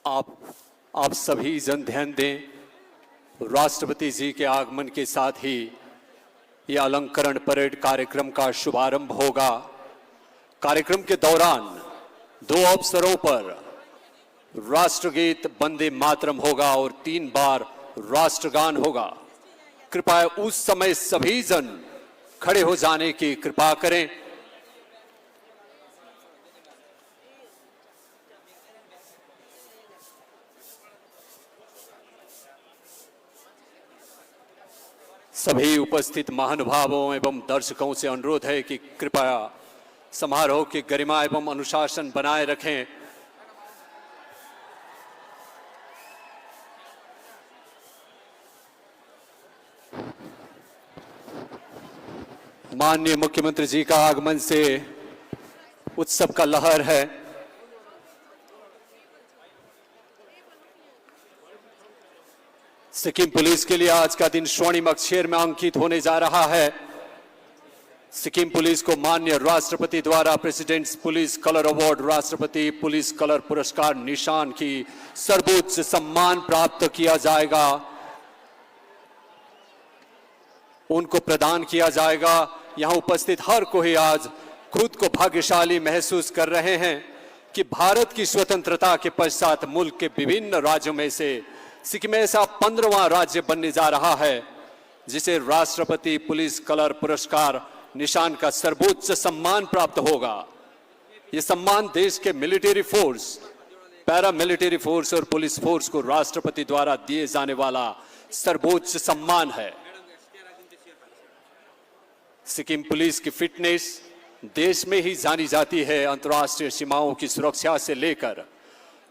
आप आप सभी जन ध्यान दें। राष्ट्रपति जी के आगमन के साथ ही यह अलंकरण परेड कार्यक्रम का शुभारंभ होगा। कार्यक्रम के दौरान दो अवसरों पर राष्ट्रगीत वंदे मातरम होगा और 3 बार राष्ट्रगान होगा। कृपया उस समय सभी जन खड़े हो जाने की कृपा करें। सभी उपस्थित महानुभावों एवं दर्शकों से अनुरोध है कि कृपया समारोह की गरिमा एवं अनुशासन बनाए रखें। माननीय मुख्यमंत्री जी का आगमन से उत्सव का लहर है। सिक्किम पुलिस के लिए आज का दिन स्वर्णिम अक्षर में अंकित होने जा रहा है। सिक्किम पुलिस को माननीय राष्ट्रपति द्वारा प्रेसिडेंट्स पुलिस कलर अवार्ड, राष्ट्रपति पुलिस कलर पुरस्कार निशान की सर्वोच्च सम्मान प्राप्त किया जाएगा। उनको प्रदान किया जाएगा। यहां उपस्थित हर कोई आज खुद को भाग्यशाली महसूस कर रहे हैं कि भारत की स्वतंत्रता के पश्चात मुल्क के विभिन्न राज्यों में से सिक्किम ऐसा 15वां राज्य बनने जा रहा है जिसे राष्ट्रपति पुलिस कलर पुरस्कार निशान का सर्वोच्च सम्मान प्राप्त होगा। यह सम्मान देश के military force, para military force और पुलिस फोर्स को राष्ट्रपति द्वारा दिए जाने वाला सर्वोच्च सम्मान है। सिक्किम पुलिस की फिटनेस देश में ही जानी जाती है। अंतर्राष्ट्रीय सीमाओं की सुरक्षा से लेकर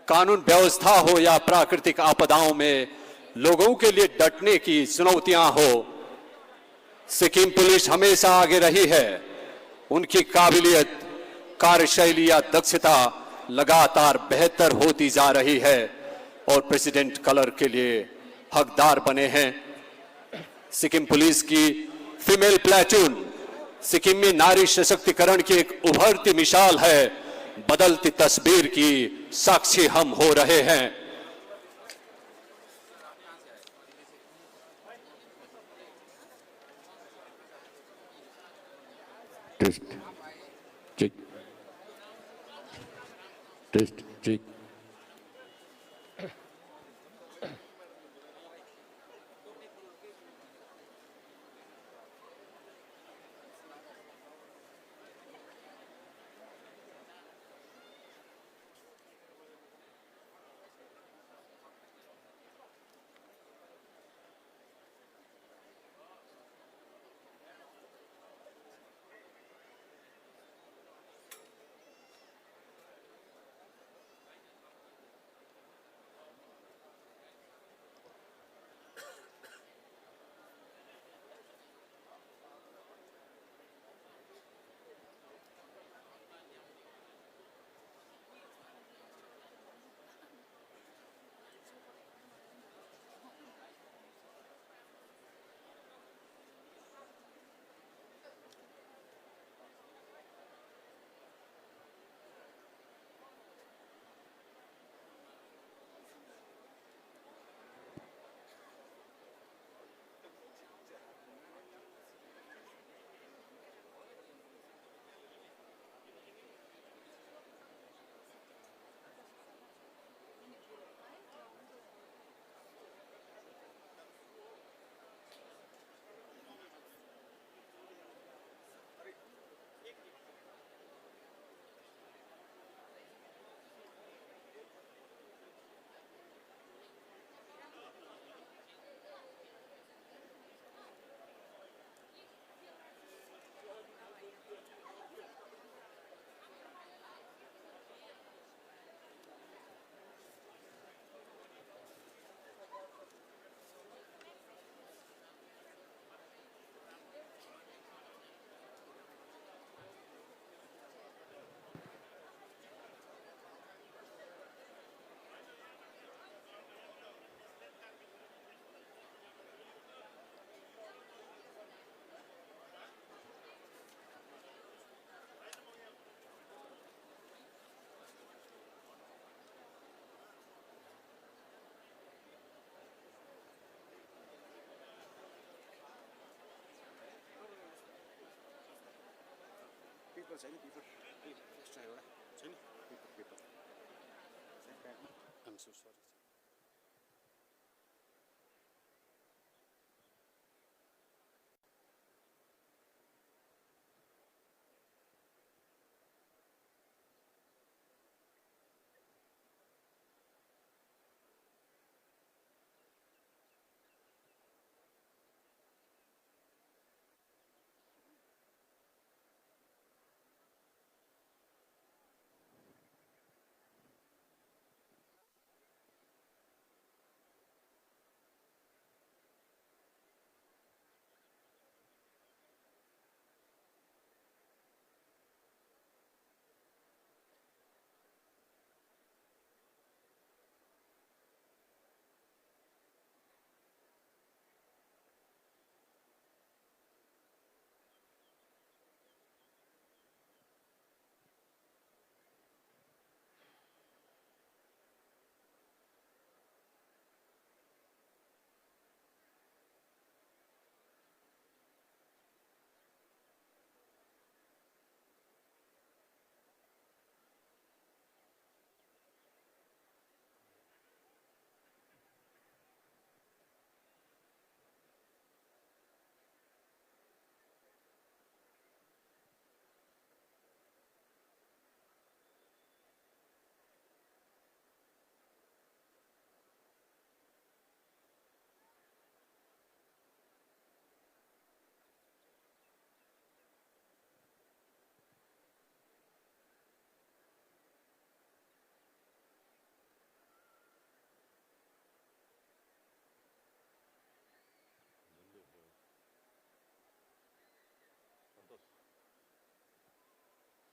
कानून व्यवस्था हो या प्राकृतिक आपदाओं में लोगों के लिए डटने की चुनौतियां हो, सिक्किम पुलिस हमेशा आगे रही है। उनकी काबिलियत, कार्यशैली या दक्षता लगातार बेहतर होती जा रही है और प्रेसिडेंट कलर के लिए हकदार बने हैं। सिक्किम पुलिस की फीमेल प्लेटून सिक्किम में नारी सशक्तिकरण की एक उभरती मिसाल है। बदलती तस्वीर की साक्षी हम हो रहे हैं। Test check, test check. Paper छैन पेपर एक्स्ट्रा एउटा छैन पेपर पेपर ब्यागमा आइम सो सरी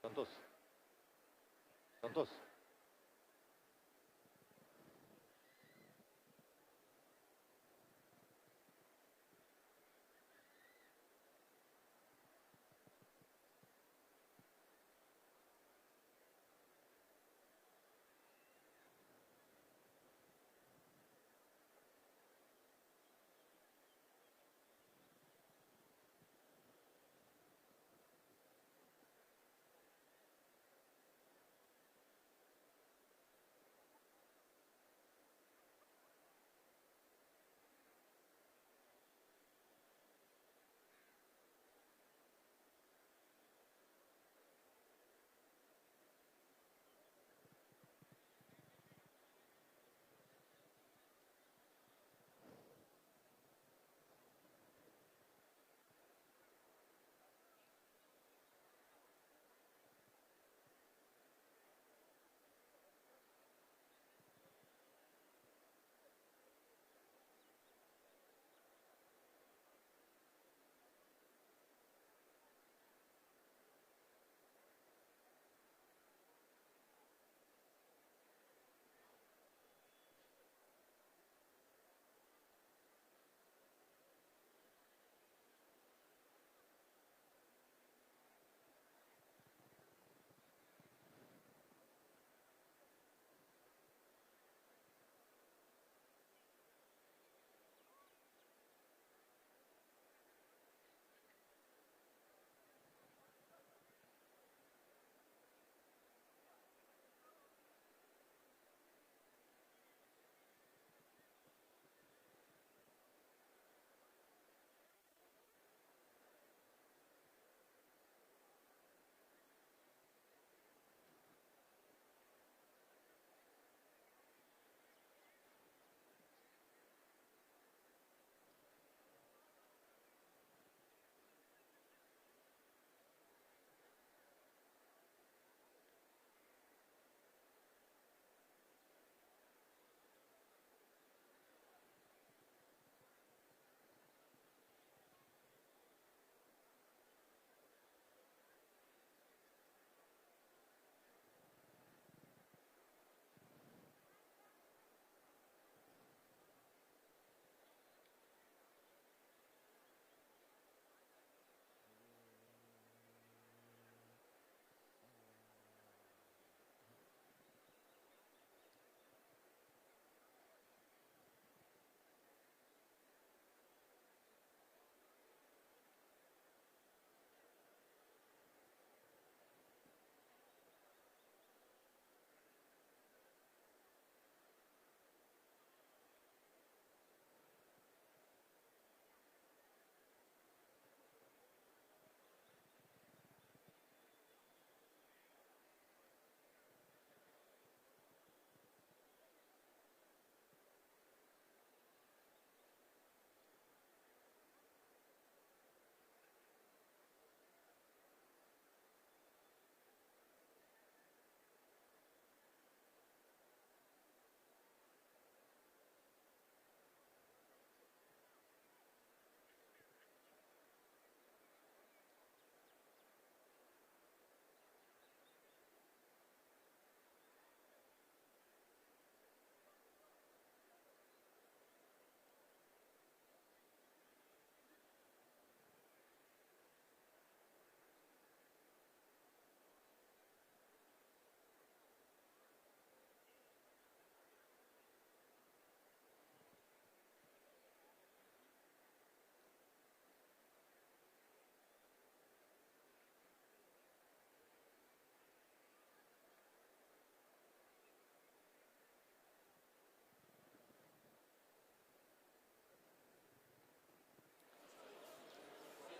संतोष संतोष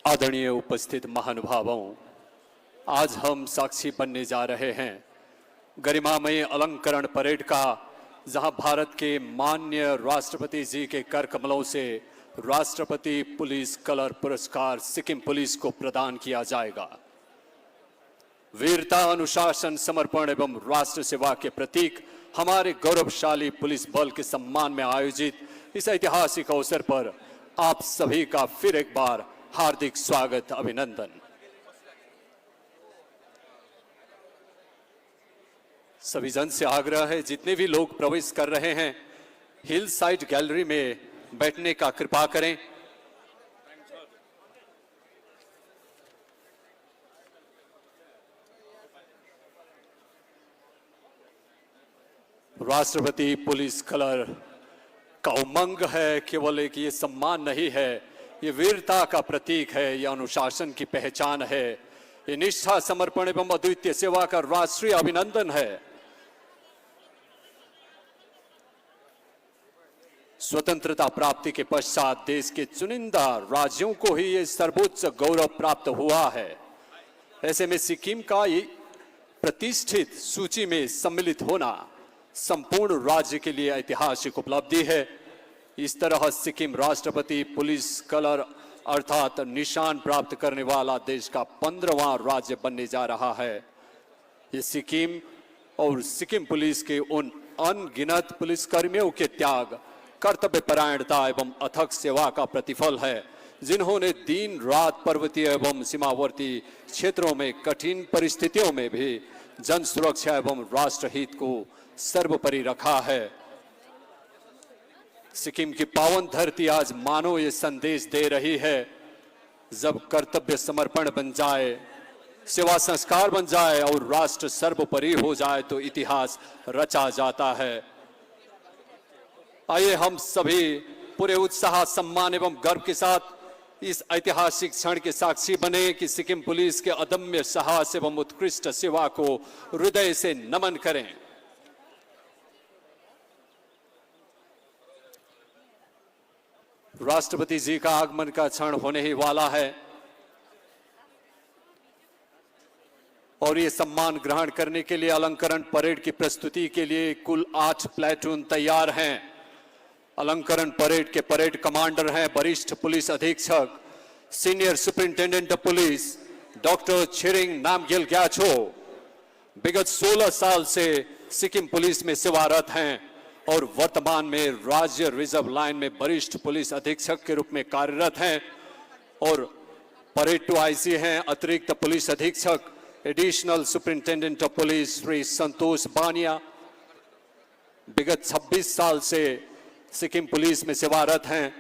आदरणीय उपस्थित महानुभावों, आज हम साक्षी बनने जा रहे हैं गरिमामय अलंकरण परेड का, जहां भारत के माननीय राष्ट्रपति जी के कर कमलों से राष्ट्रपति पुलिस कलर पुरस्कार सिक्किम पुलिस को प्रदान किया जाएगा। वीरता, अनुशासन, समर्पण एवं राष्ट्र सेवा के प्रतीक हमारे गौरवशाली पुलिस बल के सम्मान में आयोजित इस ऐतिहासिक अवसर पर आप सभी का फिर एक बार हार्दिक स्वागत, अभिनंदन। सभी जन से आग्रह है, जितने भी लोग प्रवेश कर रहे हैं हिल साइड गैलरी में बैठने का कृपा करें। राष्ट्रपति पुलिस कलर का उमंग है, केवल एक ये सम्मान नहीं है, ये वीरता का प्रतीक है, ये अनुशासन की पहचान है, ये निष्ठा, समर्पण एवं अद्वितीय सेवा का राष्ट्रीय अभिनंदन है। स्वतंत्रता प्राप्ति के पश्चात देश के चुनिंदा राज्यों को ही ये सर्वोच्च गौरव प्राप्त हुआ है। ऐसे में सिक्किम का ये प्रतिष्ठित सूची में सम्मिलित होना संपूर्ण राज्य के लिए ऐतिहासिक उपलब्धि है। इस तरह सिक्किम राष्ट्रपति पुलिस कलर अर्थात निशान प्राप्त करने वाला देश का 15वां राज्य बनने जा रहा है। ये सिक्किम और सिक्किम पुलिस के उन अनगिनत पुलिसकर्मियों के त्याग, कर्तव्य परायणता एवं अथक सेवा का प्रतिफल है, जिन्होंने दिन रात पर्वतीय एवं सीमावर्ती क्षेत्रों में कठिन परिस्थितियों में भी जन सुरक्षा एवं राष्ट्रहित को सर्वोपरि रखा है। सिक्किम की पावन धरती आज मानो ये संदेश दे रही है, जब कर्तव्य समर्पण बन जाए, सेवा संस्कार बन जाए और राष्ट्र सर्वोपरि हो जाए तो इतिहास रचा जाता है। आइए हम सभी पूरे उत्साह, सम्मान एवं गर्व के साथ इस ऐतिहासिक क्षण के साक्षी बने कि सिक्किम पुलिस के अदम्य साहस एवं उत्कृष्ट सेवा को हृदय से नमन करें। राष्ट्रपति जी का आगमन का क्षण होने ही वाला है और ये सम्मान ग्रहण करने के लिए अलंकरण परेड की प्रस्तुति के लिए कुल 8 प्लेटून तैयार हैं। अलंकरण परेड के परेड कमांडर हैं वरिष्ठ पुलिस अधीक्षक senior superintendent of police doctor Chhiring Namgyal ग्याछो। विगत 16 साल से सिक्किम पुलिस में सेवारत हैं और वर्तमान में राज्य रिजर्व लाइन में वरिष्ठ पुलिस अधीक्षक के रूप में कार्यरत हैं। और परेड टू आईसी हैं अतिरिक्त पुलिस अधीक्षक additional superintendent of police Shri Santosh Bania. विगत 26 साल से सिक्किम पुलिस में सेवारत हैं,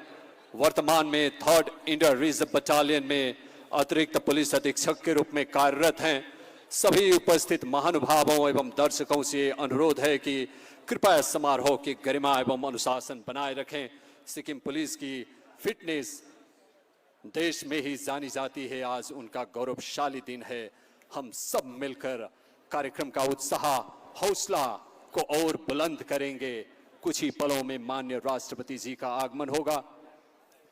वर्तमान में 3rd इंडर रिजर्व बटालियन में अतिरिक्त पुलिस अधीक्षक के रूप में कार्यरत हैं। सभी उपस्थित महानुभावों एवं दर्शकों से अनुरोध है कि कृपया समारोह की गरिमा एवं अनुशासन बनाए रखें। सिक्किम पुलिस की फिटनेस देश में ही जानी जाती है, आज उनका गौरवशाली दिन है। हम सब मिलकर कार्यक्रम का उत्साह, हौसला को और बुलंद करेंगे। कुछ ही पलों में माननीय राष्ट्रपति जी का आगमन होगा,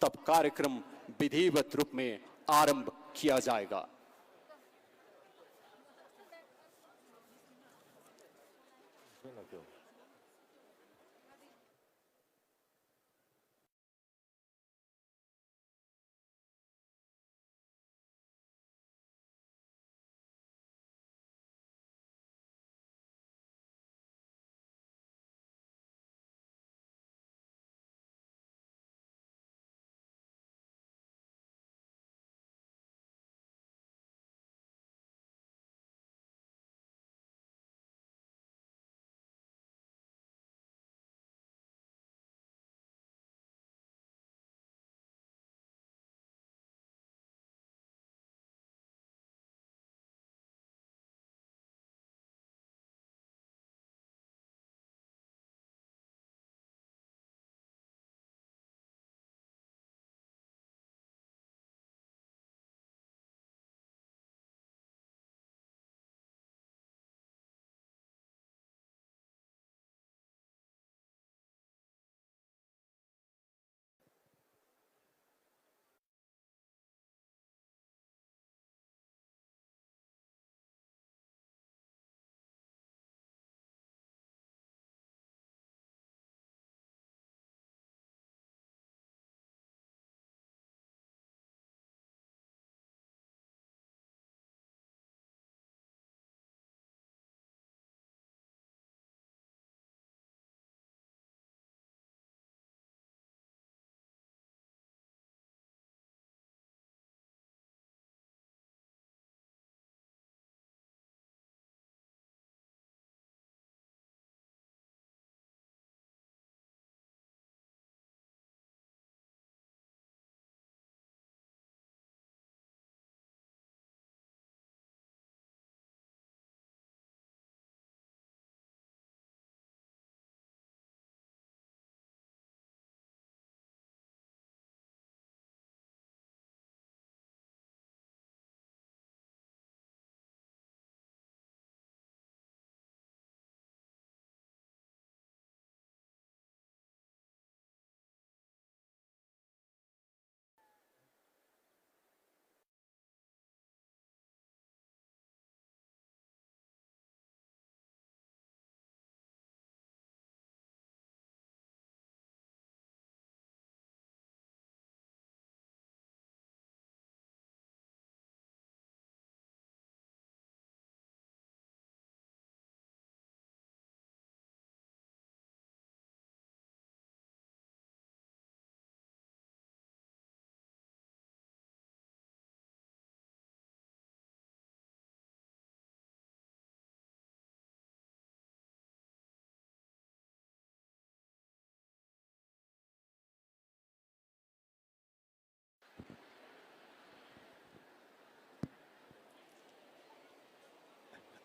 तब कार्यक्रम विधिवत रूप में आरंभ किया जाएगा।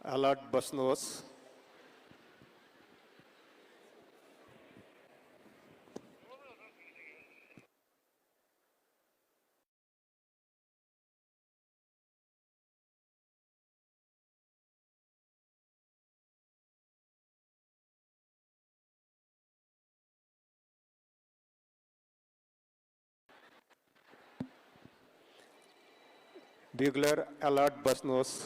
अलर्ट बस्नुहोस्। ब्युगलर अलर्ट बस्नुहोस्।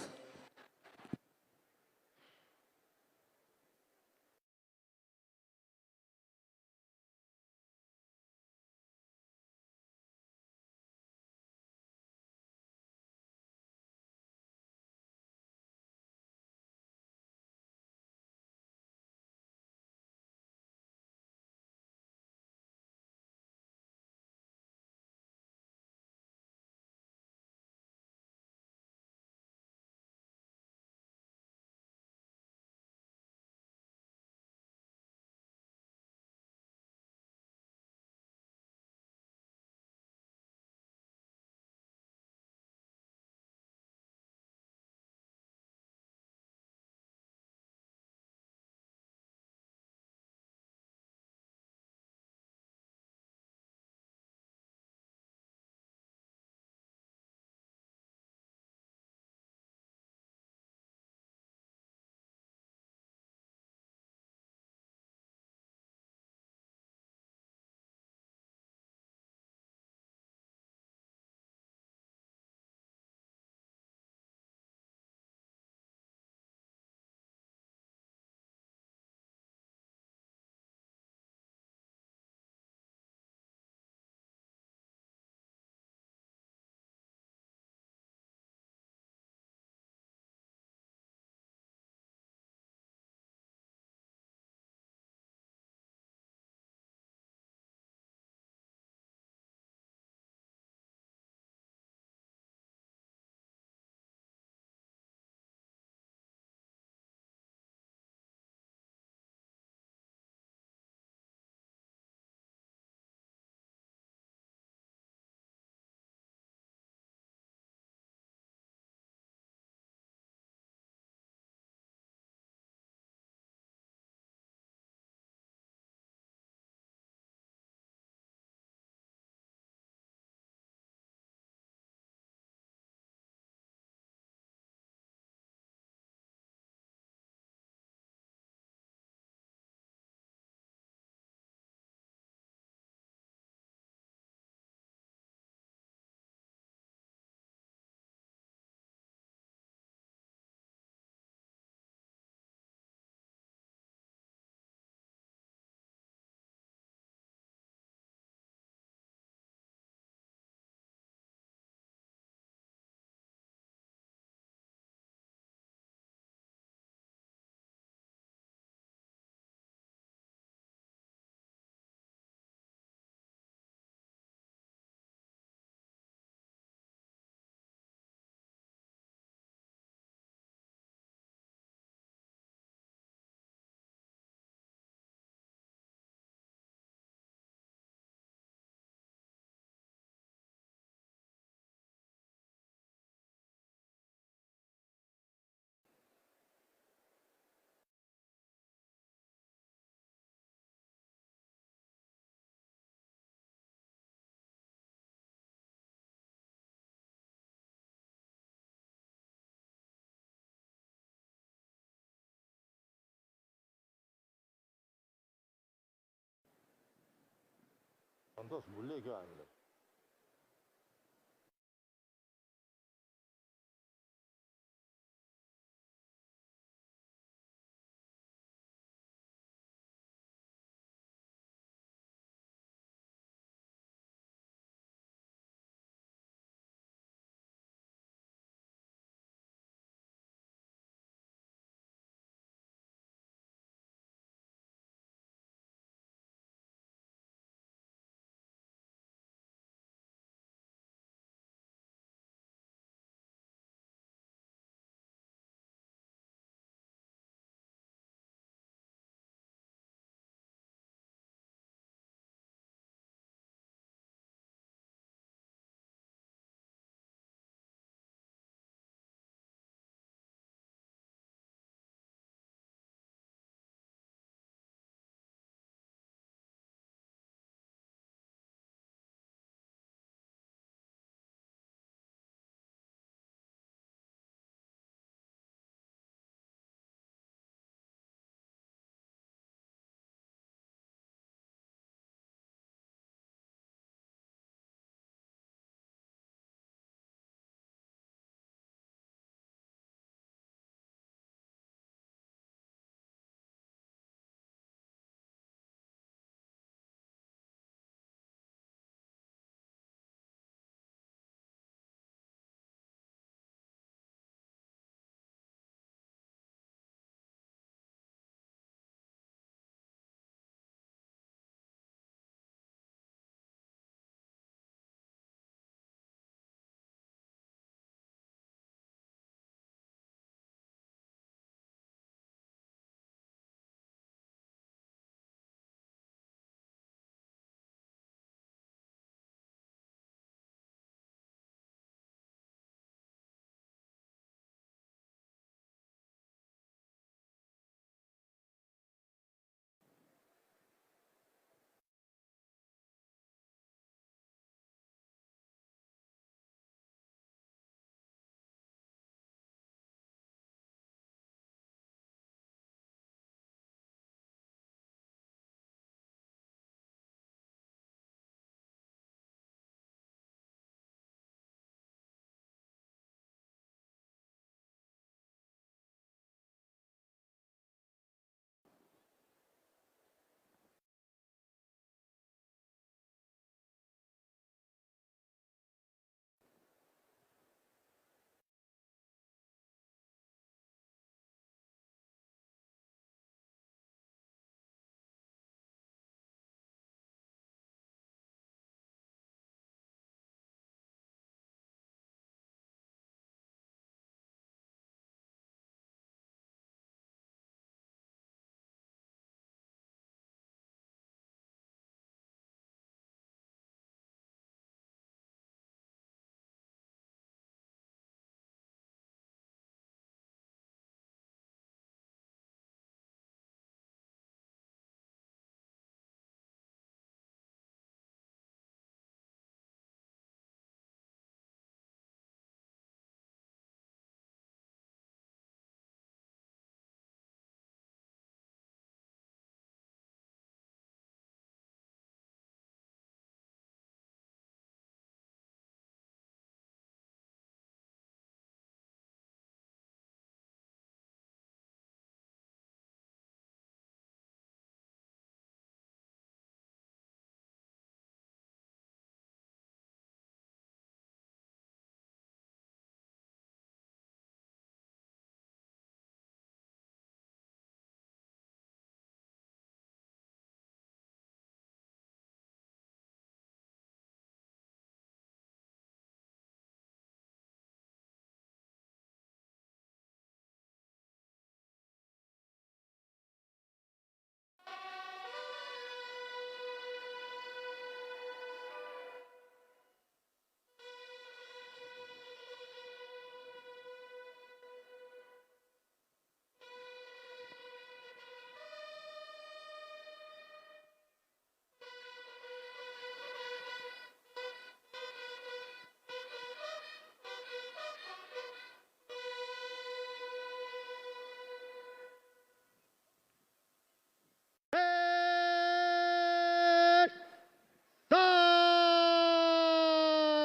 संतोष बोलिए क्या आएंगे।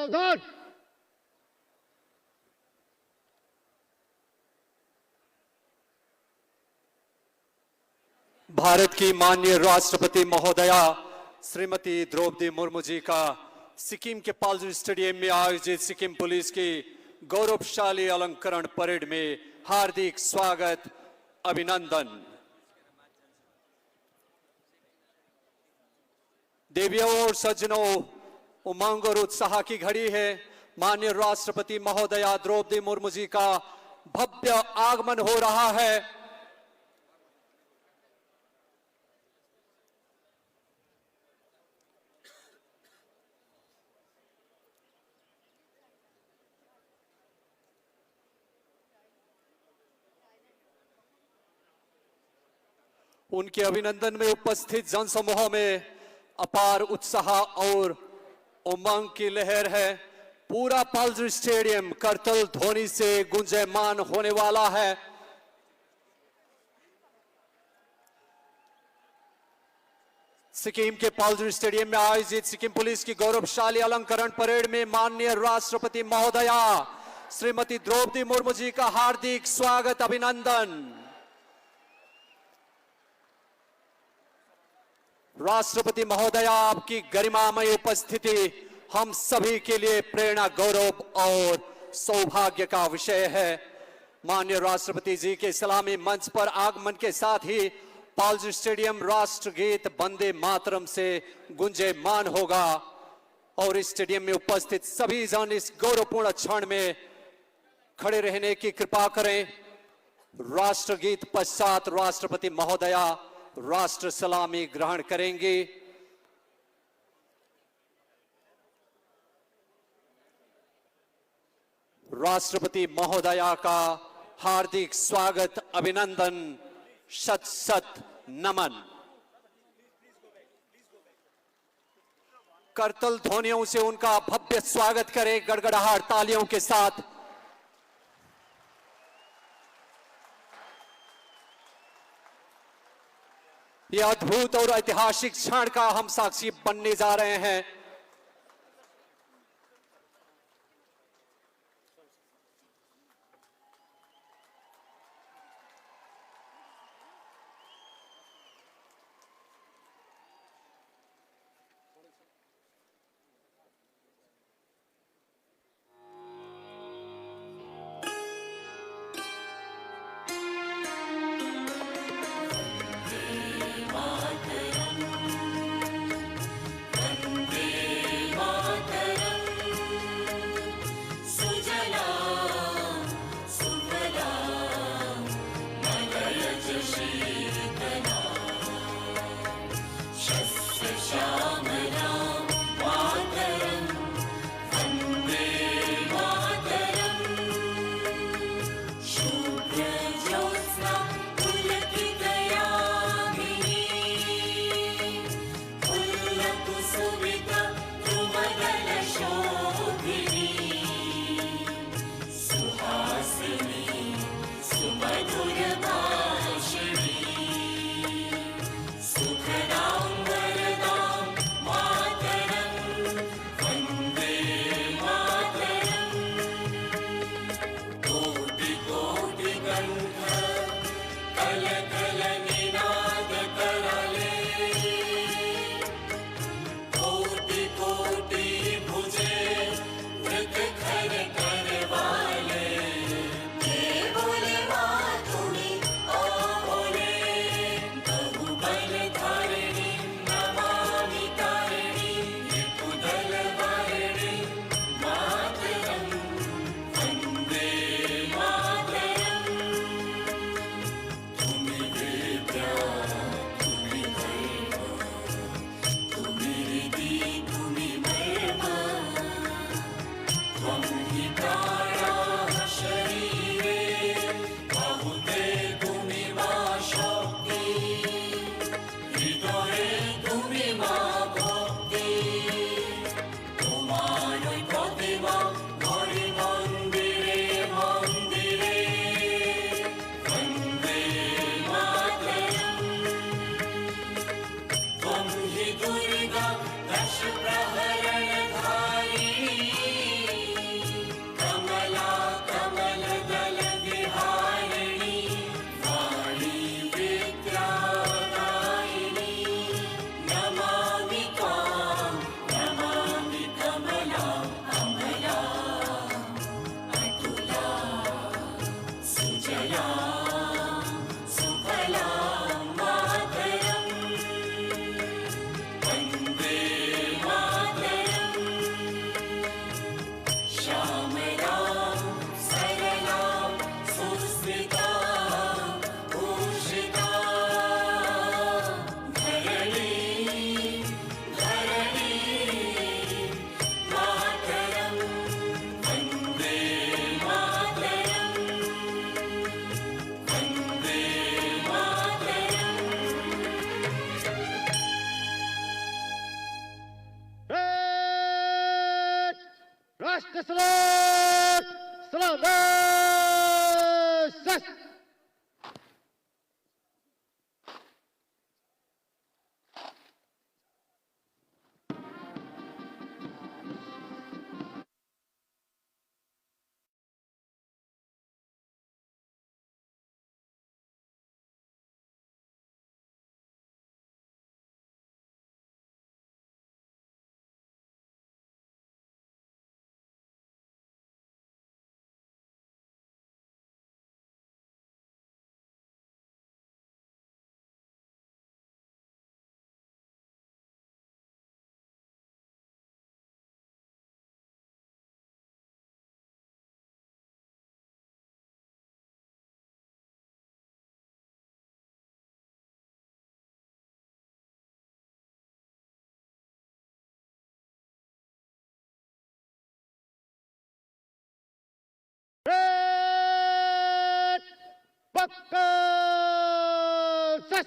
सावधान। भारत की माननीय राष्ट्रपति महोदया श्रीमती द्रौपदी मुर्मू जी का सिक्किम के पाल्जर स्टेडियम में आयोजित सिक्किम पुलिस की गौरवशाली अलंकरण परेड में हार्दिक स्वागत, अभिनंदन। देवियों और सज्जनों, उमंग और उत्साह की घड़ी है। माननीय राष्ट्रपति महोदया द्रौपदी मुर्मू जी का भव्य आगमन हो रहा है। उनके अभिनंदन में उपस्थित जनसमूह में अपार उत्साह और उमंग की लहर है। पूरा पाल्जर स्टेडियम करतल ध्वनि से गुंजयमान होने वाला है। सिक्किम के पाल्जर स्टेडियम में आयोजित सिक्किम पुलिस की गौरवशाली अलंकरण परेड में माननीय राष्ट्रपति महोदया श्रीमती द्रौपदी मुर्मू जी का हार्दिक स्वागत, अभिनंदन। राष्ट्रपति महोदया, आपकी गरिमामय उपस्थिति हम सभी के लिए प्रेरणा, गौरव और सौभाग्य का विषय है। माननीय राष्ट्रपति जी के सलामी मंच पर आगमन के साथ ही पाल्जर स्टेडियम राष्ट्रगीत वंदे मातरम से गुंजयमान होगा और इस स्टेडियम में उपस्थित सभी जन इस गौरवपूर्ण क्षण में खड़े रहने की कृपा करें। राष्ट्रगीत पश्चात राष्ट्रपति महोदया राष्ट्र सलामी ग्रहण करेंगे। राष्ट्रपति महोदया का हार्दिक स्वागत, अभिनंदन, शत शत नमन। करतल ध्वनियों से उनका भव्य स्वागत करें गड़गड़ाहट तालियों के साथ। यह अद्भुत और ऐतिहासिक क्षण का हम साक्षी बनने जा रहे हैं। वंदे राष्ट्र सलाम सलाम। पक्का सच।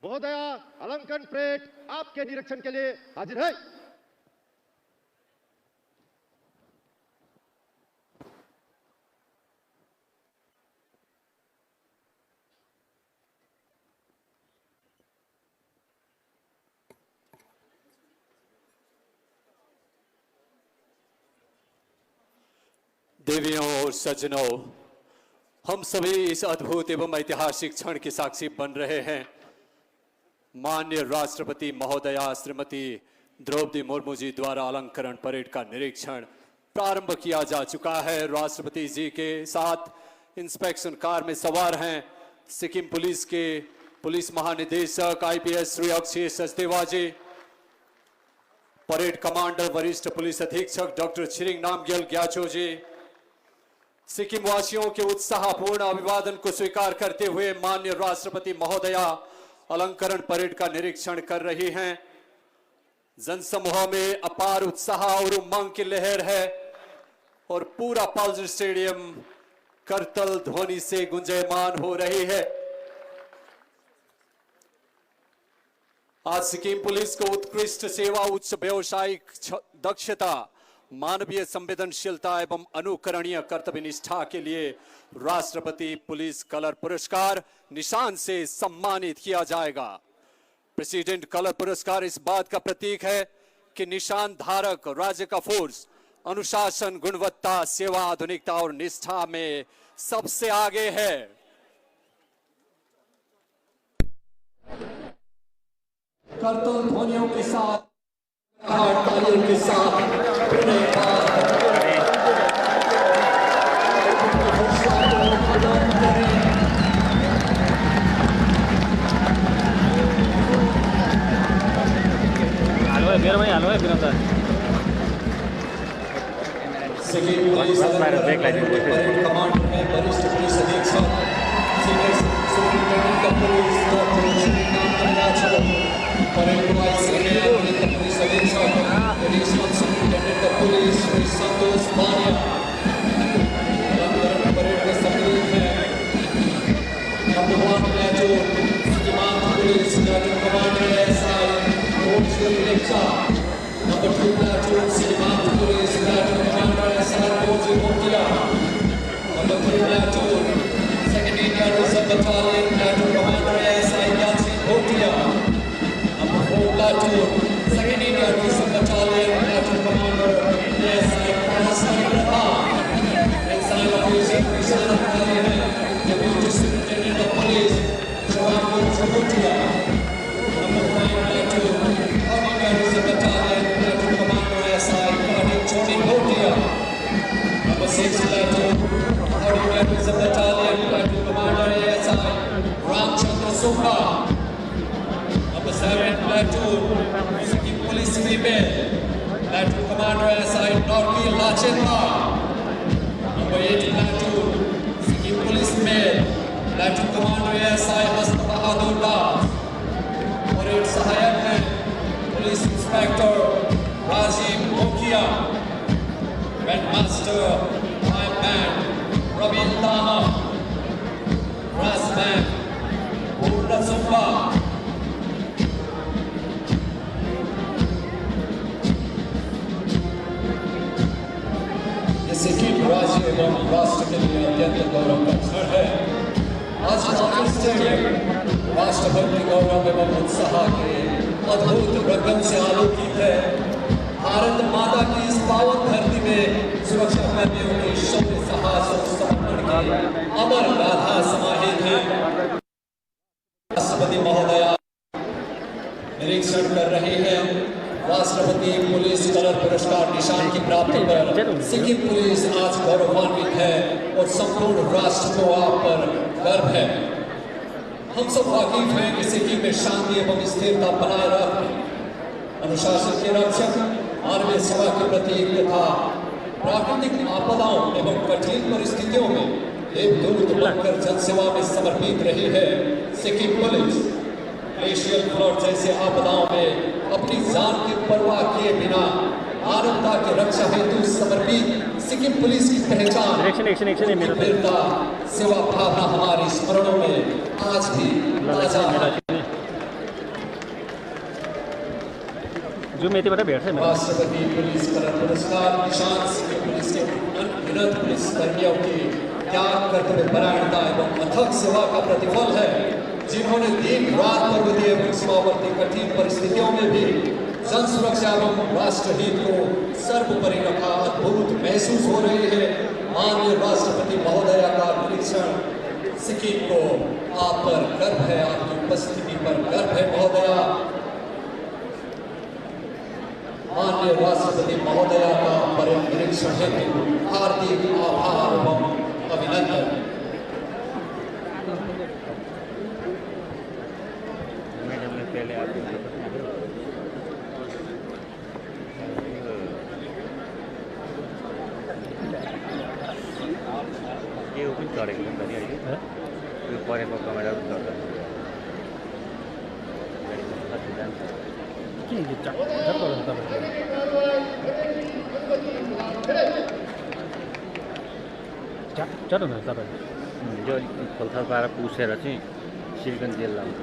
महोदया, अलंकरण परेड आपके निरीक्षण के लिए हाजिर है। देवियों और सज्जनों, हम सभी इस अद्भुत एवं ऐतिहासिक क्षण के साक्षी बन रहे हैं। माननीय राष्ट्रपति महोदया श्रीमती द्रौपदी मुर्मू जी द्वारा अलंकरण परेड का निरीक्षण प्रारंभ किया जा चुका है। राष्ट्रपति जी के साथ इंस्पेक्शन कार में सवार हैं सिक्किम पुलिस के पुलिस महानिदेशक IPS श्री अक्षय सचदेवा जी, परेड कमांडर वरिष्ठ पुलिस अधीक्षक डॉक्टर छिरिंग नामग्याल ग्याचो जी। सिक्किम वासियों के उत्साहपूर्ण अभिवादन को स्वीकार करते हुए माननीय राष्ट्रपति महोदया अलंकरण परेड का निरीक्षण कर रही हैं। जनसमूह में अपार उत्साह और उमंग की लहर है और पूरा पल्स स्टेडियम करतल ध्वनि से गुंजायमान हो रही है। आज सिक्किम पुलिस को उत्कृष्ट सेवा, उच्च व्यावसायिक दक्षता, मानवीय संवेदनशीलता एवं अनुकरणीय कर्तव्य निष्ठा के लिए राष्ट्रपति पुलिस कलर पुरस्कार निशान से सम्मानित किया जाएगा। प्रेसिडेंट कलर पुरस्कार इस बात का प्रतीक है कि निशान धारक राज्य का फोर्स अनुशासन, गुणवत्ता, सेवा, आधुनिकता और निष्ठा में सबसे आगे है। कर्तव्य ध्वनियों के साथ, तालियों के साथ Bandmaster, Prime Band, Praveen Dana, Brass Band, Purna Sumba, ये सिक्किम राज्य एवं राष्ट्र के लिए अत्यंत गौरव का क्षण है। आज कांग्रेस स्टेडियम राष्ट्रभक्ति गौरव एवं उत्साह के अद्भुत रंगन से आलोकित है। भारत माता की इस पावन धरती में सुरक्षा कर्मियों के शौर्य साहस और समर्पण की अमर गाथा समाहित है। राष्ट्रपति महोदया निरीक्षण कर रहे हैं। राष्ट्रपति पुलिस कलर पुरस्कार निशान की प्राप्ति पर सिक्किम पुलिस आज गौरवान्वित है और संपूर्ण राष्ट्र को आप पर गर्व है। हम सब वाकिफ हैं कि सिक्किम में शांति एवं स्थिरता बनाए रखने, अनुशासन के रक्षक, मानवीय सेवा के प्रतीक तथा प्राकृतिक आपदाओं एवं कठिन परिस्थितियों में एक दूत बनकर जनसेवा में समर्पित रही है। सिक्किम पुलिस ग्लेशियर फ्लड जैसे आपदाओं में अपनी जान की परवाह किए बिना मानवता की रक्षा हेतु समर्पित सिक्किम पुलिस की पहचान वीरता, सेवा भावना हमारी स्मरणों में आज भी ताजा है। राष्ट्रपति पुलिस कलर पुरस्कार निशान सिक्किम पुलिस के अनगिनत पुलिस कर्मियों की त्याग, कर्तव्य परायणता एवं अथक सेवा का प्रतिफल है, जिन्होंने दिन रात पर्वतीय सीमावर्ती कठिन परिस्थितियों में भी जन सुरक्षा एवं राष्ट्र हित को सर्वोपरि रखा। अद्भुत महसूस हो रही है। माननीय राष्ट्रपति महोदया का निरीक्षण सिक्किम को आप पर गर्व है, आपकी उपस्थिति पर गर्व है महोदया। माननीय राष्ट्रपति महोदया का पर निरीक्षण हेतु हार्दिक आभार एवं अभिनंदन। ये ओपन करेंगे तरी आएगी ये परे को कैमरा भी कर देंगे ठीक है जब करो तब चलो न तपाईँ जो खोलथाल पाएर पुसेर चाहिँ सिलिकन जेल लाउँछ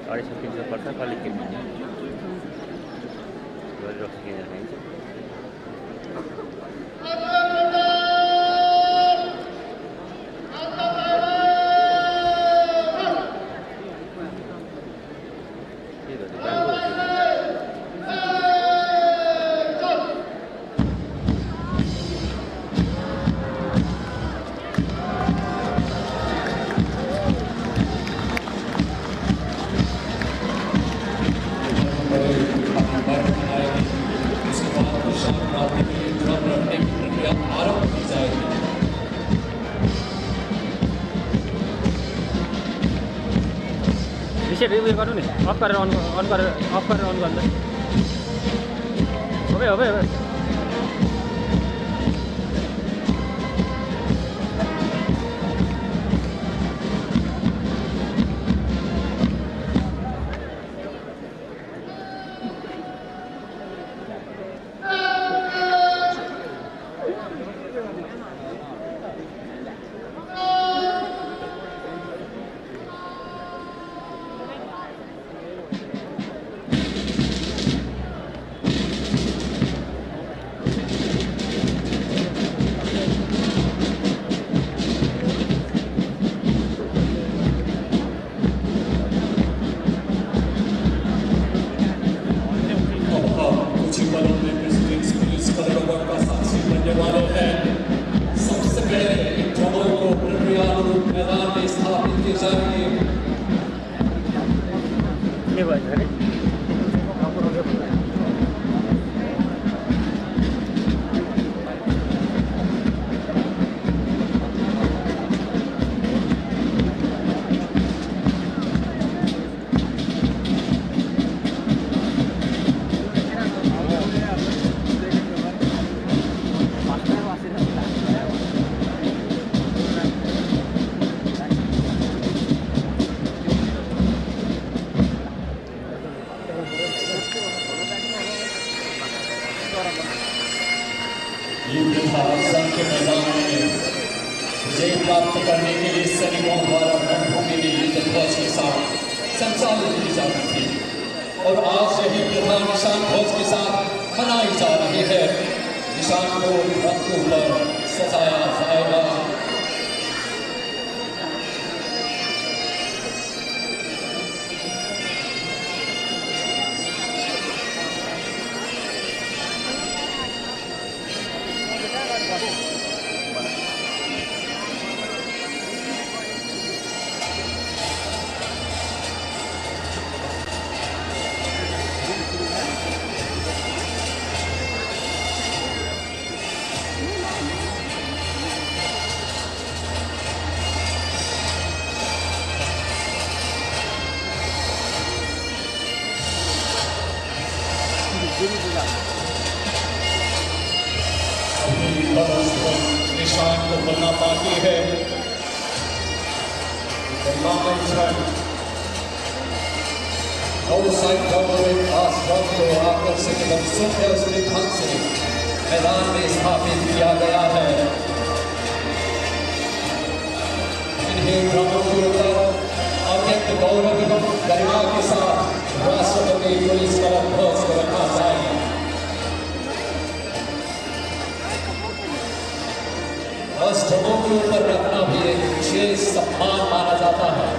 250-300 पर्छ कहिले के गरिराखेको हुन्छ रिभ्यू गर्नु नि अफ गरेर अन गरेर अफ गरेर अन गर्दा हो ये प्रथा संघ के मैदान में विजय प्राप्त करने के लिए सैनिकों द्वारा रणभूमि में युद्ध ध्वज के साथ संचालित की जाती थी और आज यही प्रथा निशान ध्वज के साथ मनाई जा रही है। निशान को रंगों पर सजाया जाएगा। निशान को बनना बाकी है। आकर्षक एवं सुव्यवस्थित ढंग से मैदान में स्थापित किया गया है। इन्हें ड्रमों के ऊपर अत्यंत गौरव एवं गरिमा के साथ राष्ट्रपति पुलिस कलर ध्वज को रखा जाएगा। ध्वजों के ऊपर रखना भी एक विशेष सम्मान माना जाता है।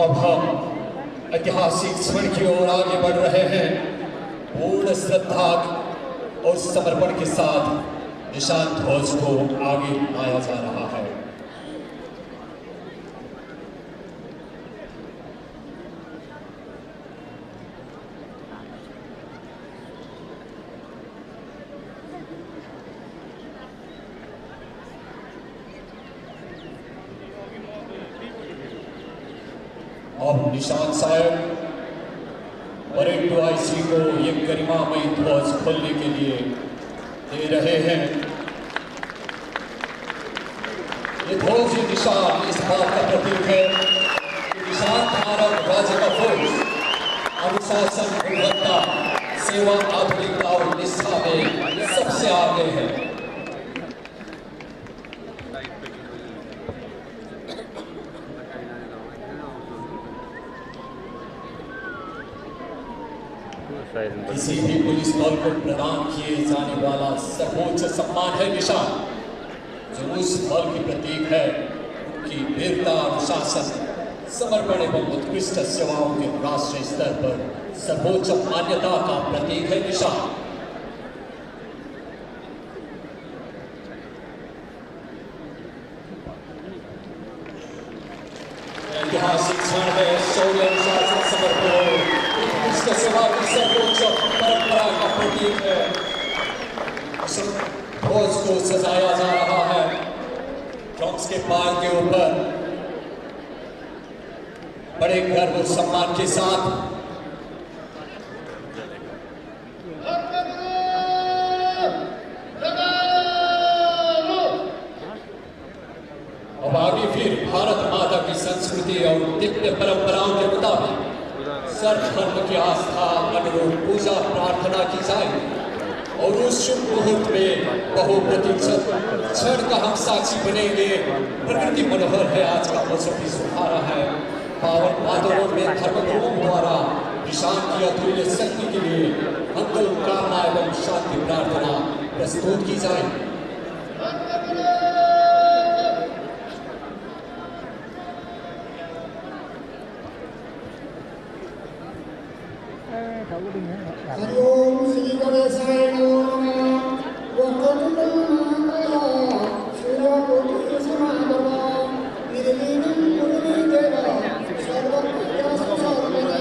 अब हम ऐतिहासिक क्षण की ओर आगे बढ़ रहे हैं। पूर्ण श्रद्धा और समर्पण के साथ निशान ध्वज को आगे लाया जा रहा है। अब निशान साहब परेड टू आईसी को ये गरिमामय ध्वज खोलने के लिए दे रहे हैं। ये ध्वज ये निशान इस बात का प्रतीक है कि निशान भारत राज्य का ध्वज अनुशासन, गुणवत्ता, सेवा, आधुनिकता और निष्ठा में सबसे आगे है। किसी भी पुलिस बल को प्रदान किए जाने वाला सर्वोच्च सम्मान है निशान, जो उस बल की प्रतीक है कि वीरता, अनुशासन, समर्पण एवं उत्कृष्ट सेवाओं के राष्ट्रीय स्तर पर सर्वोच्च मान्यता का प्रतीक है निशान। ऐतिहासिक क्षण है। शौर्य, अनुशासन, समर्पण उत्कृष्ट सेवा की सर्वोच्च परंपरा का प्रतीक है। ध्वज को सजाया जा रहा है। ड्रम्स के पार के ऊपर बड़े गर्व और सम्मान के साथ अब आगे फिर भारत माता की संस्कृति और दिव्य परंपराओं के मुताबिक सर्व धर्म की आस्था अनुरूप पूजा प्रार्थना की जाए और उस शुभ मुहूर्त में बहुप्रतीक्षित क्षण का हम साक्षी बनेंगे। प्रकृति मनोहर है, आज का मौसम भी सुहाना है। पावन वातावरण में धर्मगुरुओं द्वारा निशान की अतुल्य शक्ति के लिए मंगल कामना एवं शांति प्रार्थना प्रस्तुत की जाए। हरिओम श्री गणेशाय नमः। वक्रतुंडं महाकाय सूर्यकोटि समाभवा निर्विघ्नं कुरु मे देव सर्वकार्येषु सर्वदा।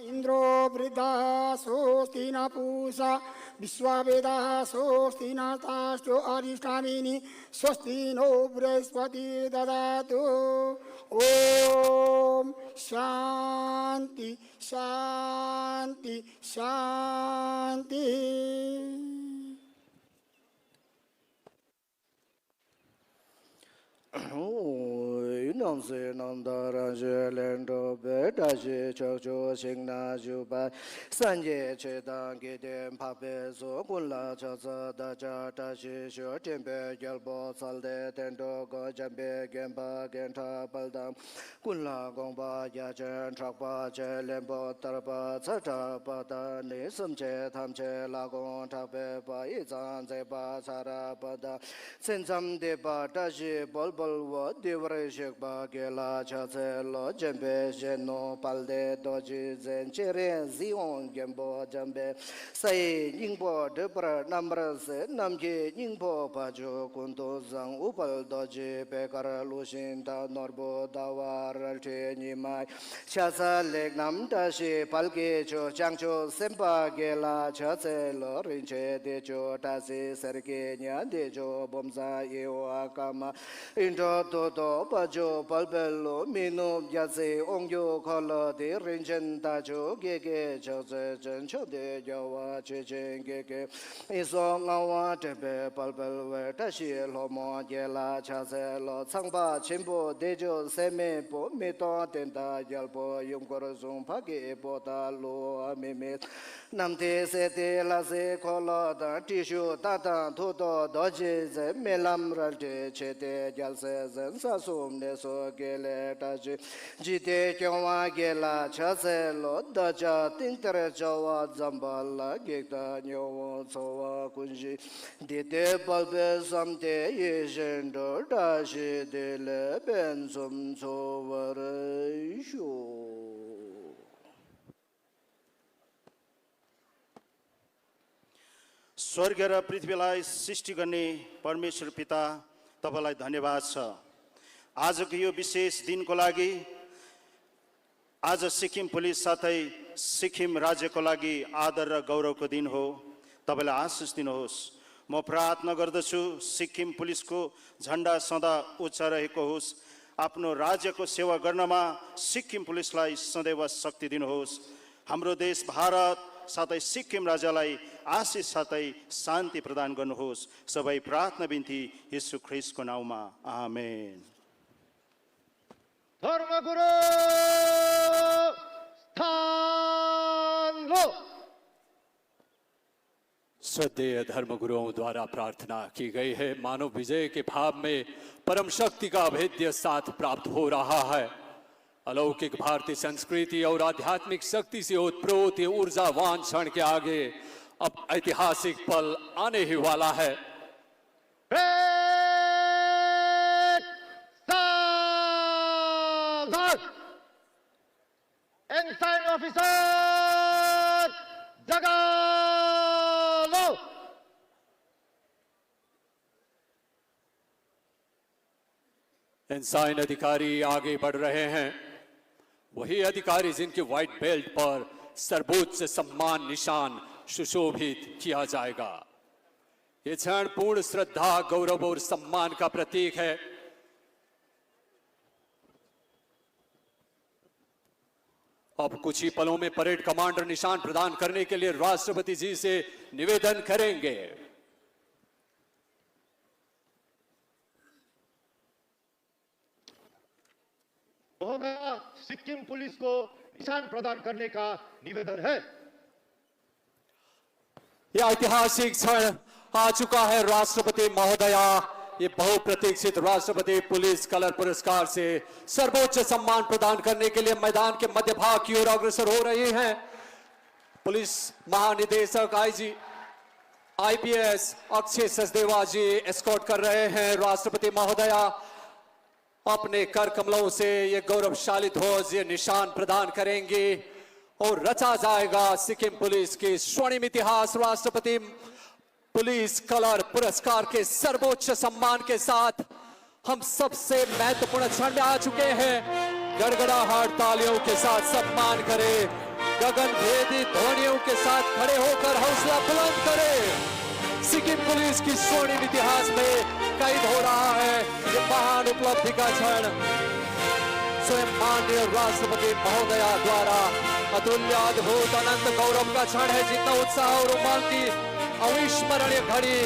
इंद्रो वृद्धा स्वस्ति न पूषा विश्ववेदाः स्वस्ति नस्तास्तु अरिष्टामीनि स्वस्ति नो बृहस्पति ददातु ओम शांति शांति शांति Nonse Nandara Lendo Bedaji Chocho Singna Juba Sanje Chedan Gidem Pape Zokula Chaza Daja Tashi Shotimbe Gelbo Salde Tendo Gojambe Gemba Genta Baldam Kula Gomba Yajan Trakpa Chelembo Tarpa Chata Pada Nisumche Tamche Lagon Tape Pa Izan Zeba Sara Pada Sinsam Deba Tashi Bolbol What Divre Shekba Gela Chazelo Jembe Jeno Palde Doji Zen Chere Zion Gembo Jambe Say Ningbo Debra Numbers Namki Ningbo Pajo Kunto Zang Upal Doji Bekar Lushinda Norbo Dawar Nimai Chaza Lek Nam Tashi Palke Cho Changcho Sempa Gela Chazelo Rinche Dejo Tasi Serke Nya Dejo Bomza Ewa Kama Into Toto Pajo Palbello Mino Yazi Ongyo Kola de Ringen Tajo Gege Jose Jencho de Yawa Chechen Gege Iso Ngawa Tepe Palbel Tashi Lomo Yela Chazelo Sangpa Chimbo Dejo Seme Po Mito Tenta Yalpo Yungkorosung Pagi Pota Lo Amimit Namte Sete Lase Kola Da Tishu Tata Toto Doji Ze Melam Ralte Chete Jalse Zen Sasum Neso Gele Taji Jite Kyawa Gela Chase Lo Daja Tintere Jawa Zambala Gita Nyowo Sowa Kunji Dite Balbe Samte Yeshendo Dashi Dele Bensum Sovare Shu स्वर्ग र पृथ्वीलाई सृष्टि गर्ने परमेश्वर पिता तपाईलाई धन्यवाद छ आजको यो विशेष दिनको लागि आज सिक्किम पुलिस साथै सिक्किम राज्यको लागि आदर र गौरवको दिन हो तपाईलाई आशीष दिनुहोस् म प्रार्थना गर्दछु सिक्किम पुलिसको झण्डा सदा उच्च रहेको होस् आफ्नो राज्यको सेवा गर्नमा सिक्किम पुलिसलाई सदैव शक्ति दिनुहोस् हाम्रो देश भारत साथै सिक्किम राज्यलाई आशीष साथै शान्ति प्रदान गर्नुहोस् सबै प्रार्थना बिन्ती येशू ख्रीष्टको नाममा आमेन धर्मगुरु स्थान लो श्रद्धेय धर्मगुरुओं द्वारा प्रार्थना की गई है मानव विजय के भाव में परम शक्ति का अभेद्य साथ प्राप्त हो रहा है अलौकिक भारतीय संस्कृति और आध्यात्मिक शक्ति से उत्प्रोत ये ऊर्जावान क्षण के आगे अब ऐतिहासिक पल आने ही वाला है एनसाइन ऑफिसर जगा लो इंसान अधिकारी आगे बढ़ रहे हैं वही अधिकारी जिनके व्हाइट बेल्ट पर सर्वोच्च सम्मान निशान सुशोभित किया जाएगा ये क्षण पूर्ण श्रद्धा गौरव और सम्मान का प्रतीक है अब कुछ ही पलों में परेड कमांडर निशान प्रदान करने के लिए राष्ट्रपति जी से निवेदन करेंगे होगा सिक्किम पुलिस को निशान प्रदान करने का निवेदन है यह ऐतिहासिक क्षण आ चुका है राष्ट्रपति महोदया ये बहुप्रतीक्षित राष्ट्रपति पुलिस कलर पुरस्कार से सर्वोच्च सम्मान प्रदान करने के लिए मैदान के मध्य भाग की ओर अग्रसर हो रहे हैं पुलिस महानिदेशक आईजी आईपीएस अक्षय सचदेवा जी एस्कॉर्ट कर रहे हैं राष्ट्रपति महोदया अपने कर कमलों से ये गौरवशाली ध्वज ये निशान प्रदान करेंगे और रचा जाएगा सिक्किम पुलिस के स्वर्णिम इतिहास राष्ट्रपति पुलिस कलर पुरस्कार के सर्वोच्च सम्मान के साथ हम सबसे महत्वपूर्ण क्षण में आ चुके हैं गड़गड़ाहट तालियों के साथ सम्मान करें गगनभेदी ध्वनियों के साथ खड़े होकर हौसला बुलंद करें। सिक्किम पुलिस की स्वर्णिम इतिहास में कैद हो रहा है ये महान उपलब्धि का क्षण। स्वयं माननीय राष्ट्रपति महोदया द्वारा अतुल्य अद्भुत अनंत गौरव का क्षण है। जितना उत्साह और उमंग की अविस्मरणीय घड़ी,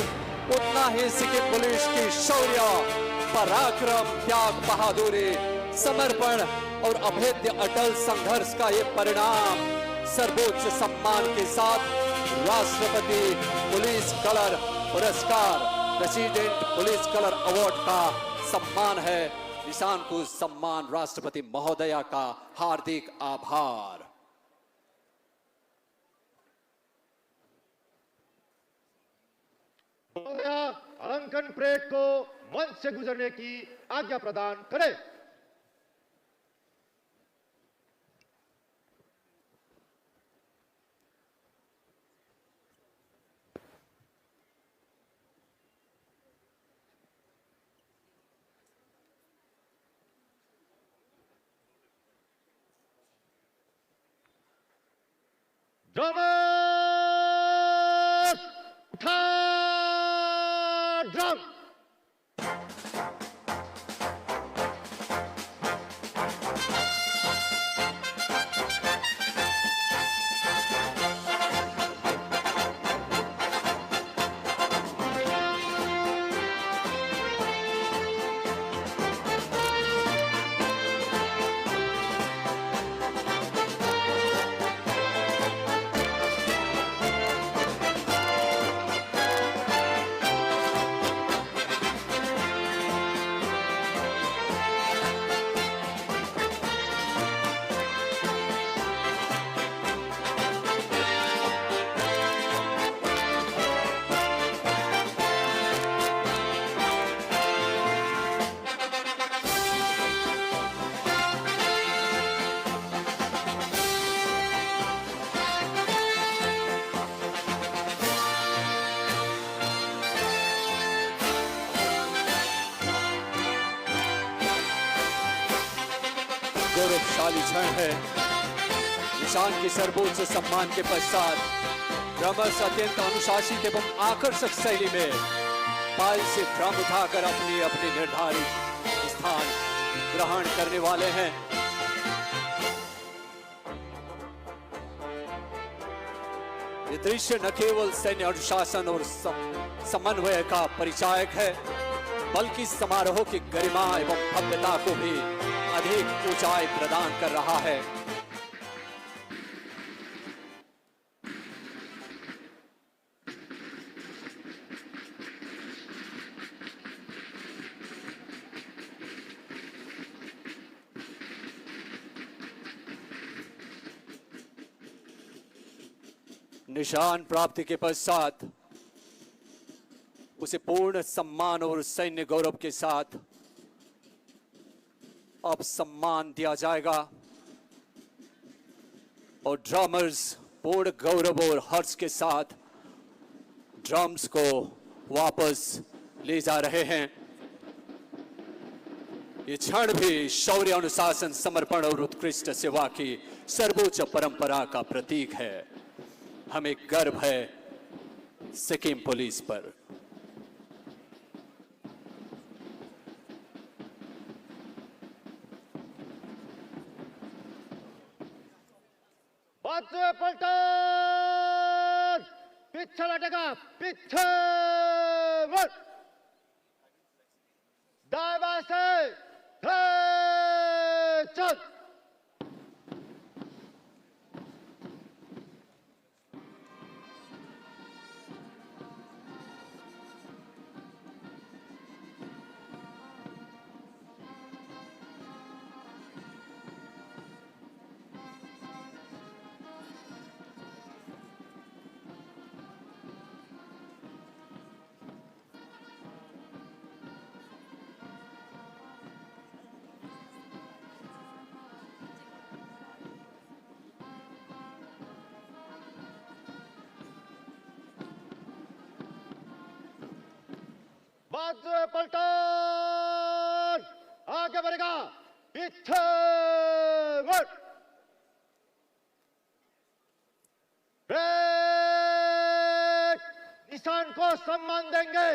उतना ही सिक्किम पुलिस की शौर्य, पराक्रम, त्याग, बहादुरी, समर्पण और अभेद्य अटल संघर्ष का ये परिणाम। सर्वोच्च सम्मान के साथ राष्ट्रपति पुलिस कलर पुरस्कार, प्रेसिडेंट पुलिस कलर अवार्ड का सम्मान है। निशान को सम्मान राष्ट्रपति महोदया का हार्दिक आभार। अलंकरण परेड को मंच से गुजरने की आज्ञा प्रदान करें। ड्रमर्स उठा ड्रम। गौरवशाली क्षण है। निशान के सर्वोच्च सम्मान के पश्चात ड्रमर्स अत्यंत अनुशासित एवं आकर्षक शैली में पाल से ड्रम उठाकर अपनी अपनी निर्धारित स्थान ग्रहण करने वाले हैं। ये दृश्य न केवल सैन्य अनुशासन और समन्वय का परिचायक है, बल्कि समारोह की गरिमा एवं भव्यता को भी अधिक ऊंचाई प्रदान कर रहा है। निशान प्राप्ति के पश्चात उसे पूर्ण सम्मान और सैन्य गौरव के साथ अब सम्मान दिया जाएगा और ड्रमर्स पूर्ण गौरव और हर्ष के साथ ड्रम्स को वापस ले जा रहे हैं। ये क्षण भी शौर्य, अनुशासन, समर्पण और उत्कृष्ट सेवा की सर्वोच्च परंपरा का प्रतीक है। हमें गर्व है सिक्किम पुलिस पर। पलटन पीछे लटेगा, पीछे मुड़, दाएं से चल। पलटन आगे बढ़ेगा, पीछे मुड़। सम्मान देंगे।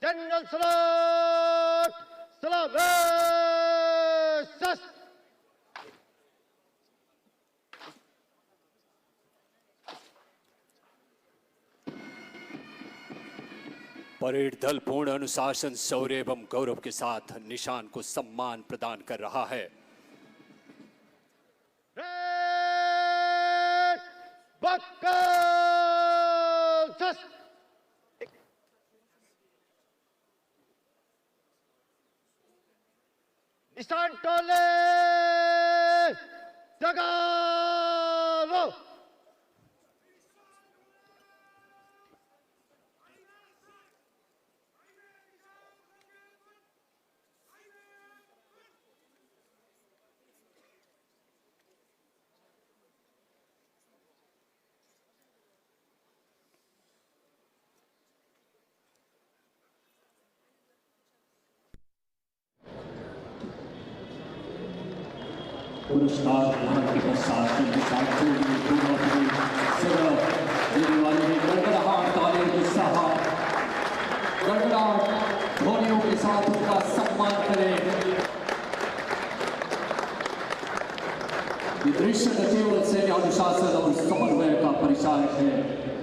जनरल सलाट सलाम। परेड दल पूर्ण अनुशासन, शौर्य एवं गौरव के साथ निशान को सम्मान प्रदान कर रहा है। निशान टोले जगालो। पुरस्कार ग्रहण के पश्चात देने वाले हैं गड़गड़ाहट तालियों के साथ, गड़गड़ाहट ध्वनियों के साथ उनका सम्मान करें। ये दृश्य न केवल सैन्य अनुशासन और समन्वय का परिचायक है,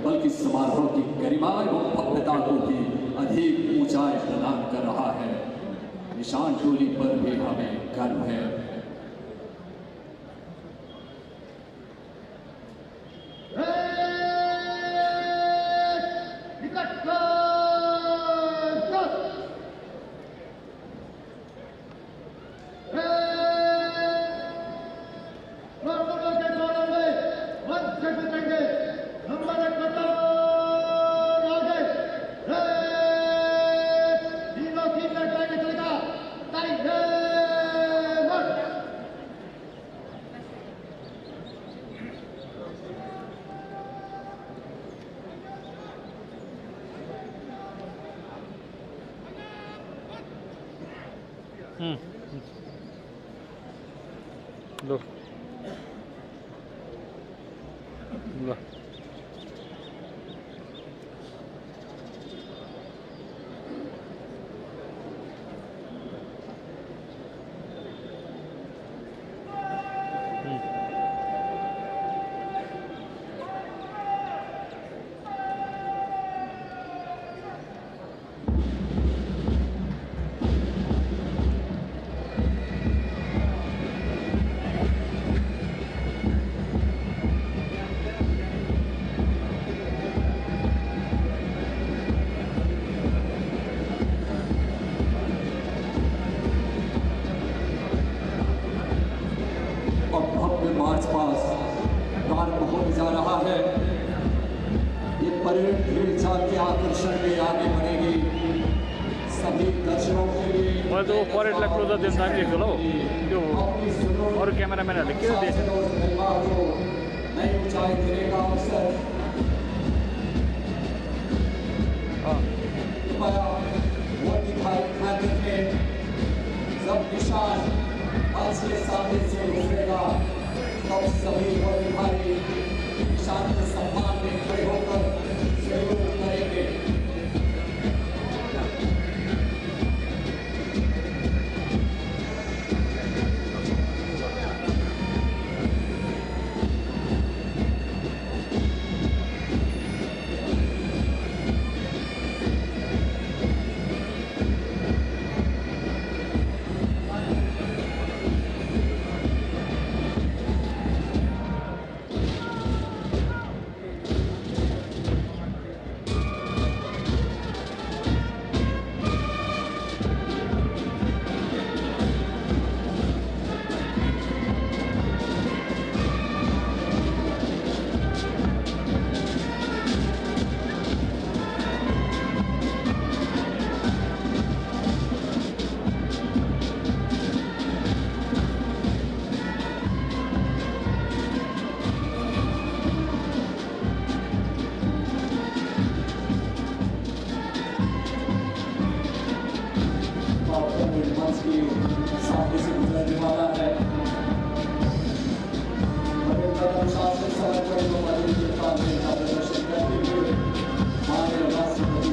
बल्कि समारोह की गरिमा एवं भव्यता को भी अधिक ऊंचाई प्रदान कर रहा है। निशान टोली पर भी हमें गर्व है। लो लो मार्च पास प्रारंभ होने जा रहा है। ये परेड भीड़ चाल के आकर्षण में आगे बढ़ेगी। सभी दर्शकों के लिए मैले त परेडलाई क्लोजर दिन दामिरहेको होला हौ। त्यो अरू क्यामेराम्यानहरूले के दिएछ नई ऊंचाई देने का अवसर वो दिखाई देंगे जब निशान आज के सामने से उतरेगा, तब सभी अधिकारी निशान के सम्मान में खड़े होकर सहयोग करेंगे। सामने से गुजरने वाला है। प्रदर्शन करते हुए माननीय राष्ट्रपति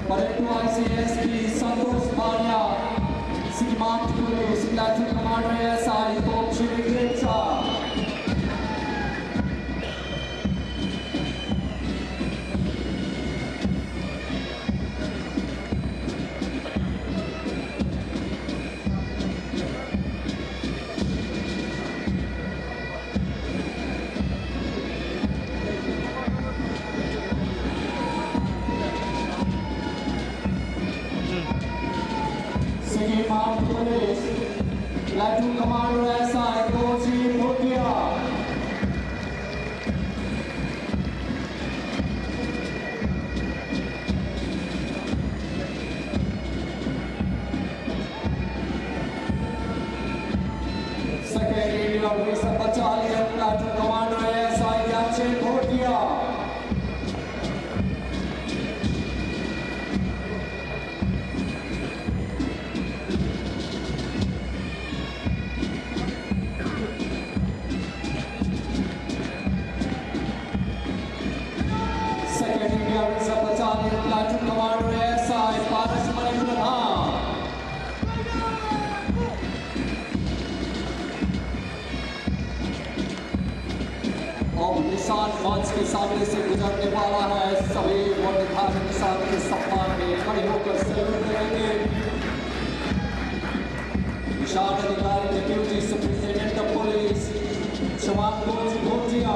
Parade to ICSP Santosh Bhalia, Sigmund Police, Platoon Commander ASI, Tom Shri Gretsa. Sigmund Police, Platoon Commander ASI, Koji Bhutia. Second Indian Reserve Battalion, Platoon Commander ASI, Yache Bhutia. Second Indian Reserve Battalion, Platoon Commander ASI, Parashmani Pradhan. अब निशान मंच के सामने से गुजरने वाला है, सभी वो निर्धारित निशान के सम्मान में खड़े होकर सैल्यूट करेंगे। निशान अधिकारी डिप्टी सुपरिटेंडेंट ऑफ पुलिस जवान कोच भोटिया।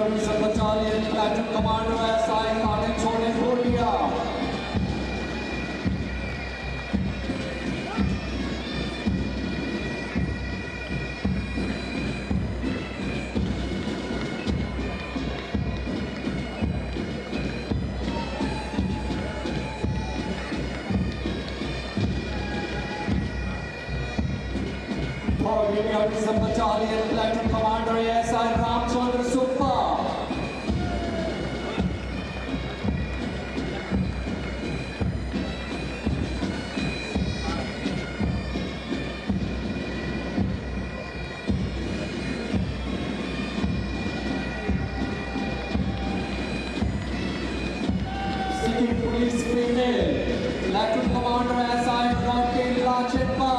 Reserve Battalion, Platoon Commander ASI, Kane Chole Bhutia. Third Indian Reserve Battalion, Platoon Commander ASI, Ramchandra Suppa. Sikkim Police Female, Platoon Commander ASI, Rocky Lachetma.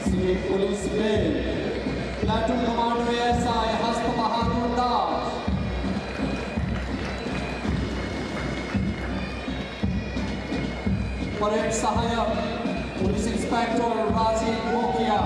Sikkim Police Male, Platoon Commander ASI, Hasta Bahadur Das. Parade Sahayak, Police Inspector Rajiv Bhutia.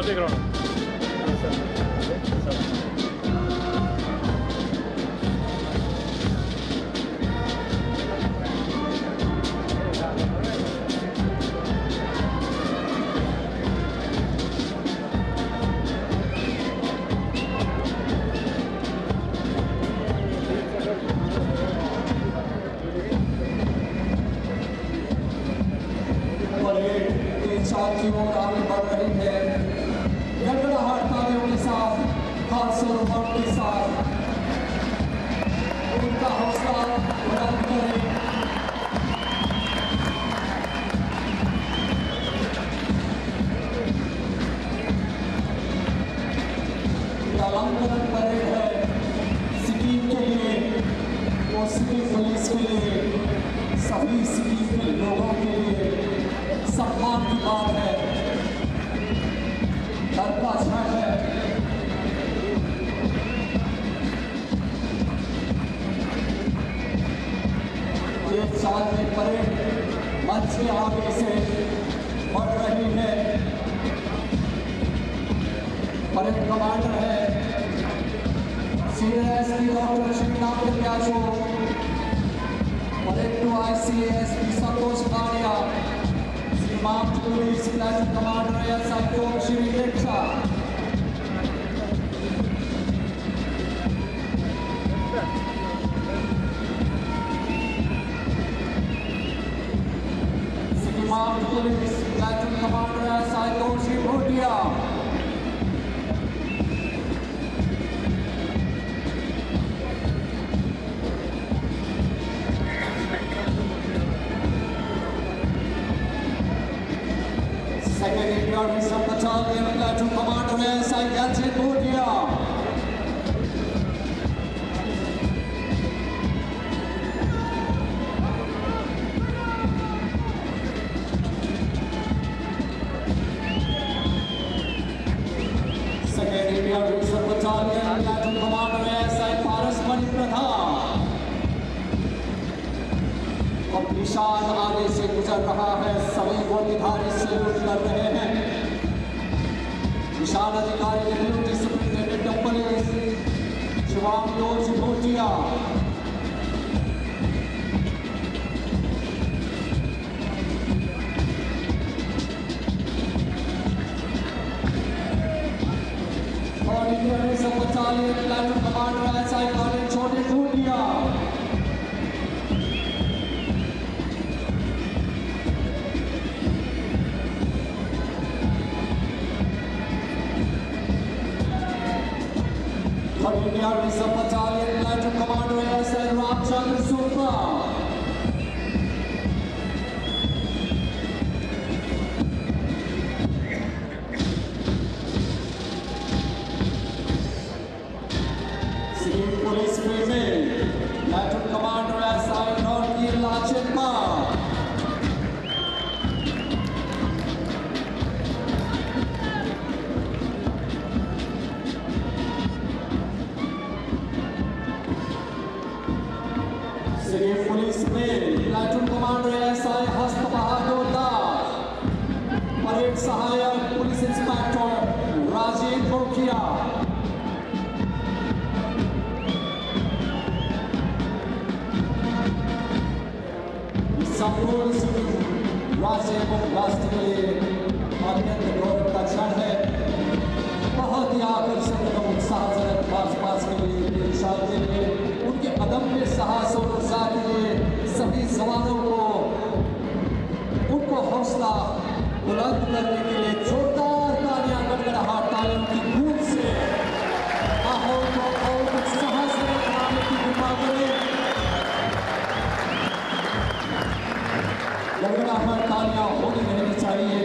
देख रहा हूँ। की ओर आगे बढ़ रही है। गड़गड़ाहट तालियों के साथ, खासों के साथ उनका हौसला बुलंद करें। अलंकरण परेड है सिक्किम के लिए और सिक्किम पुलिस के लिए, सभी सिक्किम के लोगों के लिए सम्मान की बात है, गर्व का क्षण है। एक साल में परेड मंच के आगे से बढ़ रही है। परेड कमांडर है CASP doctor Shivnath Tyajo, parade two ICASP Santosh Kalia, सीमांत police platoon commander SI Shri Lekha, सीमांत police platoon commander SI Shri Bhotia, Battalion Platoon Commander SI Yalchin Bhutia, Second India Reserve Battalion Platoon Commander SI Paras Mani Pradhan। अब निशान आगे से गुजर रहा है, सभी वर्दीधारी सैल्यूट कर रहे हैं। निशान अधिकारी deputy superintendent of police Shivansh Bhotia, और Indian reserve battalion platoon commander SI कॉलेज Chhote Bhotia, Indian Reserve Battalion Platoon Commander SI Ramchandra Supra, Sikkim Police Female Platoon Commander SI Norki Lachenma, Sikkim Police Male Platoon Commander SI Hast Bahadur Das, Parade Sahayak Police Inspector Rajiv Bhokia, संपूर्ण सिक्किम राज्य एवं राष्ट्र के लिए अत्यंत गौरव का क्षण है। बहुत ही आकर्षक एवं उत्साहजनक मार्च पास्ट के लिए, निशान के लिए, उनके अदम्य साहस और उत्साह के लिए सभी जवानों को उनको हौसला बुलंद करने के लिए जोरदार तालियां, गड़गड़ाहट तालियों की गूंज से माहौल को और उत्साह से बनाने की कृपा करें। गड़गड़ाहट तालियां होनी रहनी चाहिए।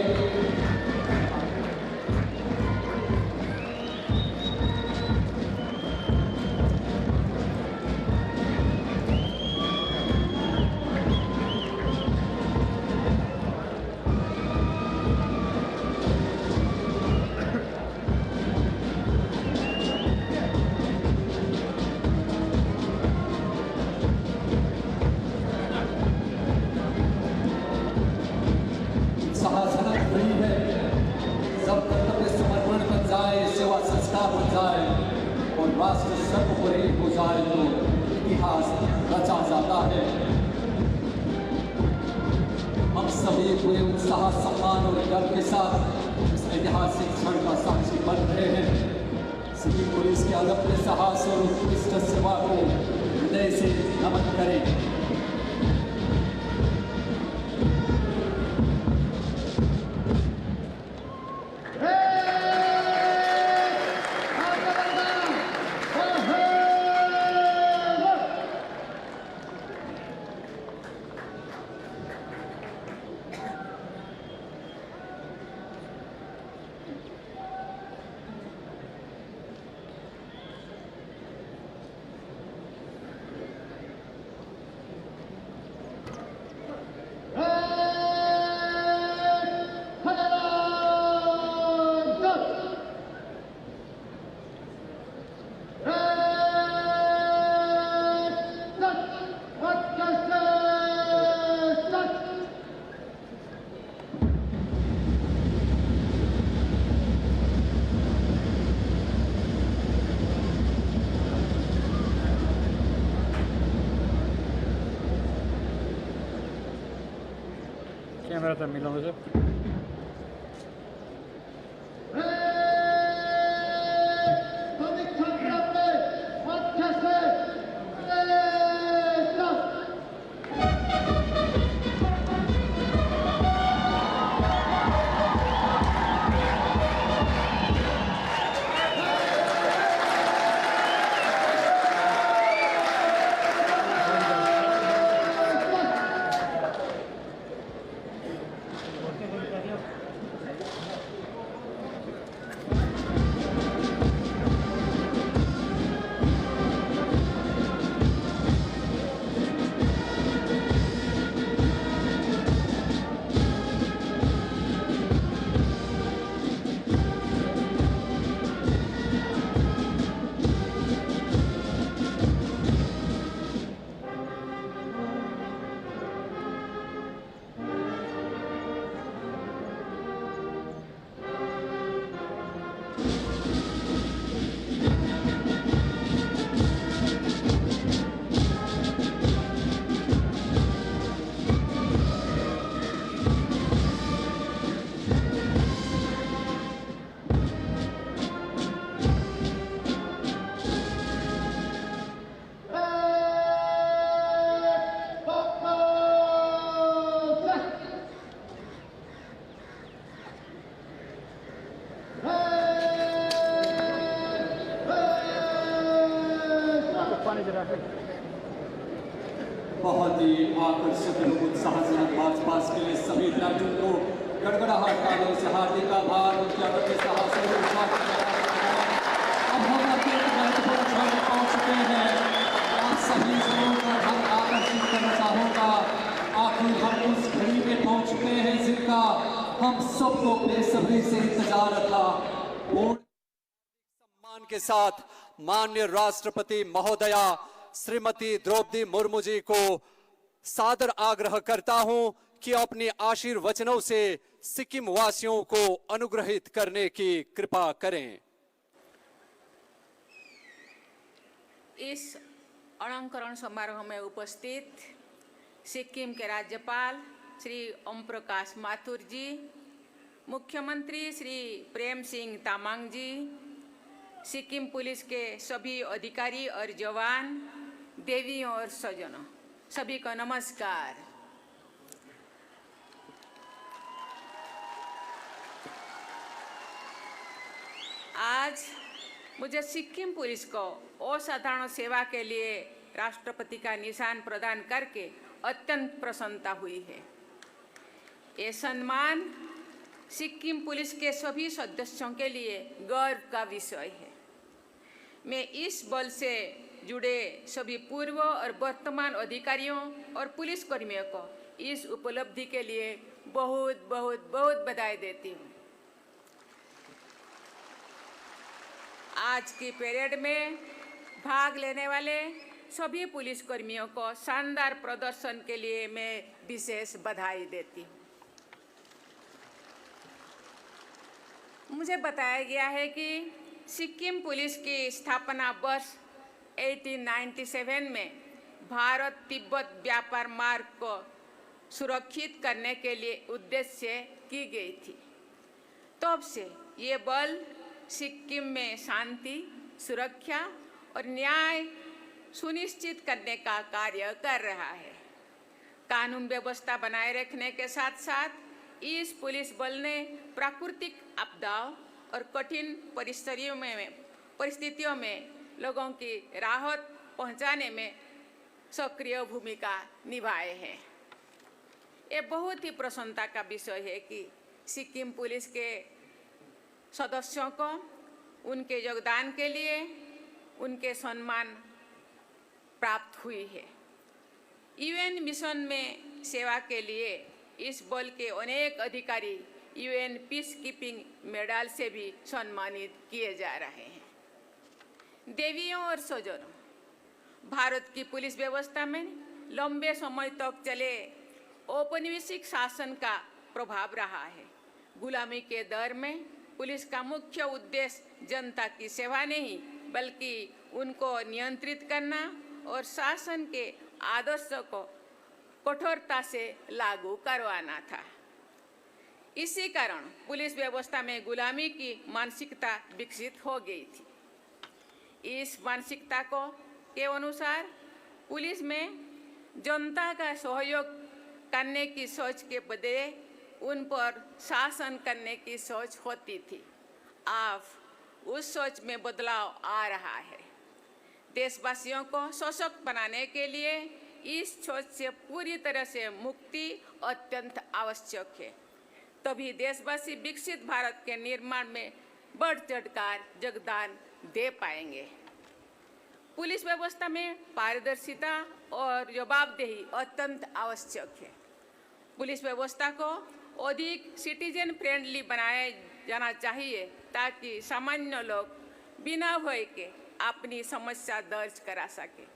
राष्ट्र सर्वोपरि हो जाए तो इतिहास रचा जाता है। हम सभी पूरे उत्साह, सम्मान और गर्व के साथ इस ऐतिहासिक क्षण का साक्षी बन रहे हैं। सिक्किम पुलिस के अदम्य साहस और उत्कृष्ट सेवा को हृदय से नमन करें। क्यामेरा त मिलाउँछु। बहुत ही आकर्षक लोग उत्साह से मार्च पास्ट के लिए सभी राज्यों को गड़गड़ाहट तालियों से हार्दिक आभार। उनके प्रति साहस और उत्साह के साथ अब हम अत्यंत महत्वपूर्ण क्षण में पहुंच चुके हैं। आप सभी जरूर पर हम आकर्षित करना चाहूँगा। आखिर हम उस घड़ी में पहुंच चुके हैं जिनका हम सबको बेसब्री से इंतजार था। सम्मान के साथ माननीय राष्ट्रपति महोदया श्रीमती द्रौपदी मुर्मू जी को सादर आग्रह करता हूं कि अपने आशीर्वचनों से सिक्किम वासियों को अनुग्रहित करने की कृपा करें। इस अलंकरण समारोह में उपस्थित सिक्किम के राज्यपाल श्री ओम प्रकाश माथुर जी, मुख्यमंत्री श्री प्रेम सिंह तामाङ जी, सिक्किम पुलिस के सभी अधिकारी और जवान, देवियों और सज्जनों, सभी को नमस्कार। आज मुझे सिक्किम पुलिस को असाधारण सेवा के लिए राष्ट्रपति का निशान प्रदान करके अत्यंत प्रसन्नता हुई है। ये सम्मान सिक्किम पुलिस के सभी सदस्यों के लिए गर्व का विषय है। मैं इस बल से जुड़े सभी पूर्व और वर्तमान अधिकारियों और पुलिस कर्मियों को इस उपलब्धि के लिए बहुत बहुत बहुत बधाई देती हूँ। आज की परेड में भाग लेने वाले सभी पुलिस कर्मियों को शानदार प्रदर्शन के लिए मैं विशेष बधाई देती हूँ। मुझे बताया गया है कि सिक्किम पुलिस की स्थापना वर्ष 1897 में भारत तिब्बत व्यापार मार्ग को सुरक्षित करने के लिए उद्देश्य से की गई थी। तब से ये बल सिक्किम में शांति, सुरक्षा और न्याय सुनिश्चित करने का कार्य कर रहा है। कानून व्यवस्था बनाए रखने के साथ साथ इस पुलिस बल ने प्राकृतिक आपदाओं और कठिन परिस्थितियों में लोगों की राहत पहुंचाने में सक्रिय भूमिका निभाए हैं। ये बहुत ही प्रसन्नता का विषय है कि सिक्किम पुलिस के सदस्यों को उनके योगदान के लिए उनके सम्मान प्राप्त हुई है। यूएन मिशन में सेवा के लिए इस बल के अनेक अधिकारी यूएन पीस कीपिंग मेडल से भी सम्मानित किए जा रहे हैं। देवियों और सज्जनों, भारत की पुलिस व्यवस्था में लंबे समय तक चले औपनिवेशिक शासन का प्रभाव रहा है। गुलामी के दौर में पुलिस का मुख्य उद्देश्य जनता की सेवा नहीं बल्कि उनको नियंत्रित करना और शासन के आदर्शों को कठोरता से लागू करवाना था। इसी कारण पुलिस व्यवस्था में गुलामी की मानसिकता विकसित हो गई थी। इस मानसिकता के अनुसार पुलिस में जनता का सहयोग करने की सोच के बजाय उन पर शासन करने की सोच होती थी। अब उस सोच में बदलाव आ रहा है। देशवासियों को सशक्त बनाने के लिए इस सोच से पूरी तरह से मुक्ति अत्यंत आवश्यक है। तभी देशवासी विकसित भारत के निर्माण में बढ़ चढ़कर योगदान दे पाएंगे। पुलिस व्यवस्था में पारदर्शिता और जवाबदेही अत्यंत आवश्यक है। पुलिस व्यवस्था को अधिक सिटीजन फ्रेंडली बनाया जाना चाहिए ताकि सामान्य लोग बिना भय के अपनी समस्या दर्ज करा सके।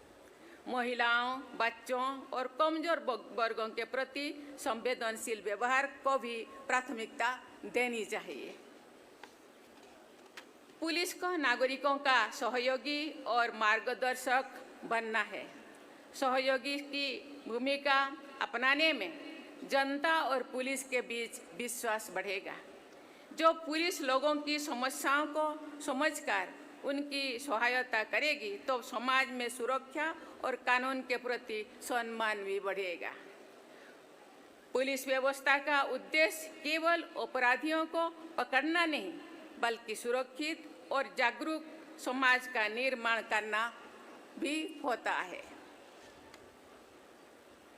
महिलाओं, बच्चों और कमजोर वर्गों के प्रति संवेदनशील व्यवहार को भी प्राथमिकता देनी चाहिए। पुलिस को नागरिकों का सहयोगी और मार्गदर्शक बनना है। सहयोगी की भूमिका अपनाने में जनता और पुलिस के बीच विश्वास बढ़ेगा। जो पुलिस लोगों की समस्याओं को समझकर उनकी सहायता करेगी तो समाज में सुरक्षा और कानून के प्रति सम्मान भी बढ़ेगा। पुलिस व्यवस्था का उद्देश्य केवल अपराधियों को पकड़ना नहीं बल्कि सुरक्षित और जागरूक समाज का निर्माण करना भी होता है।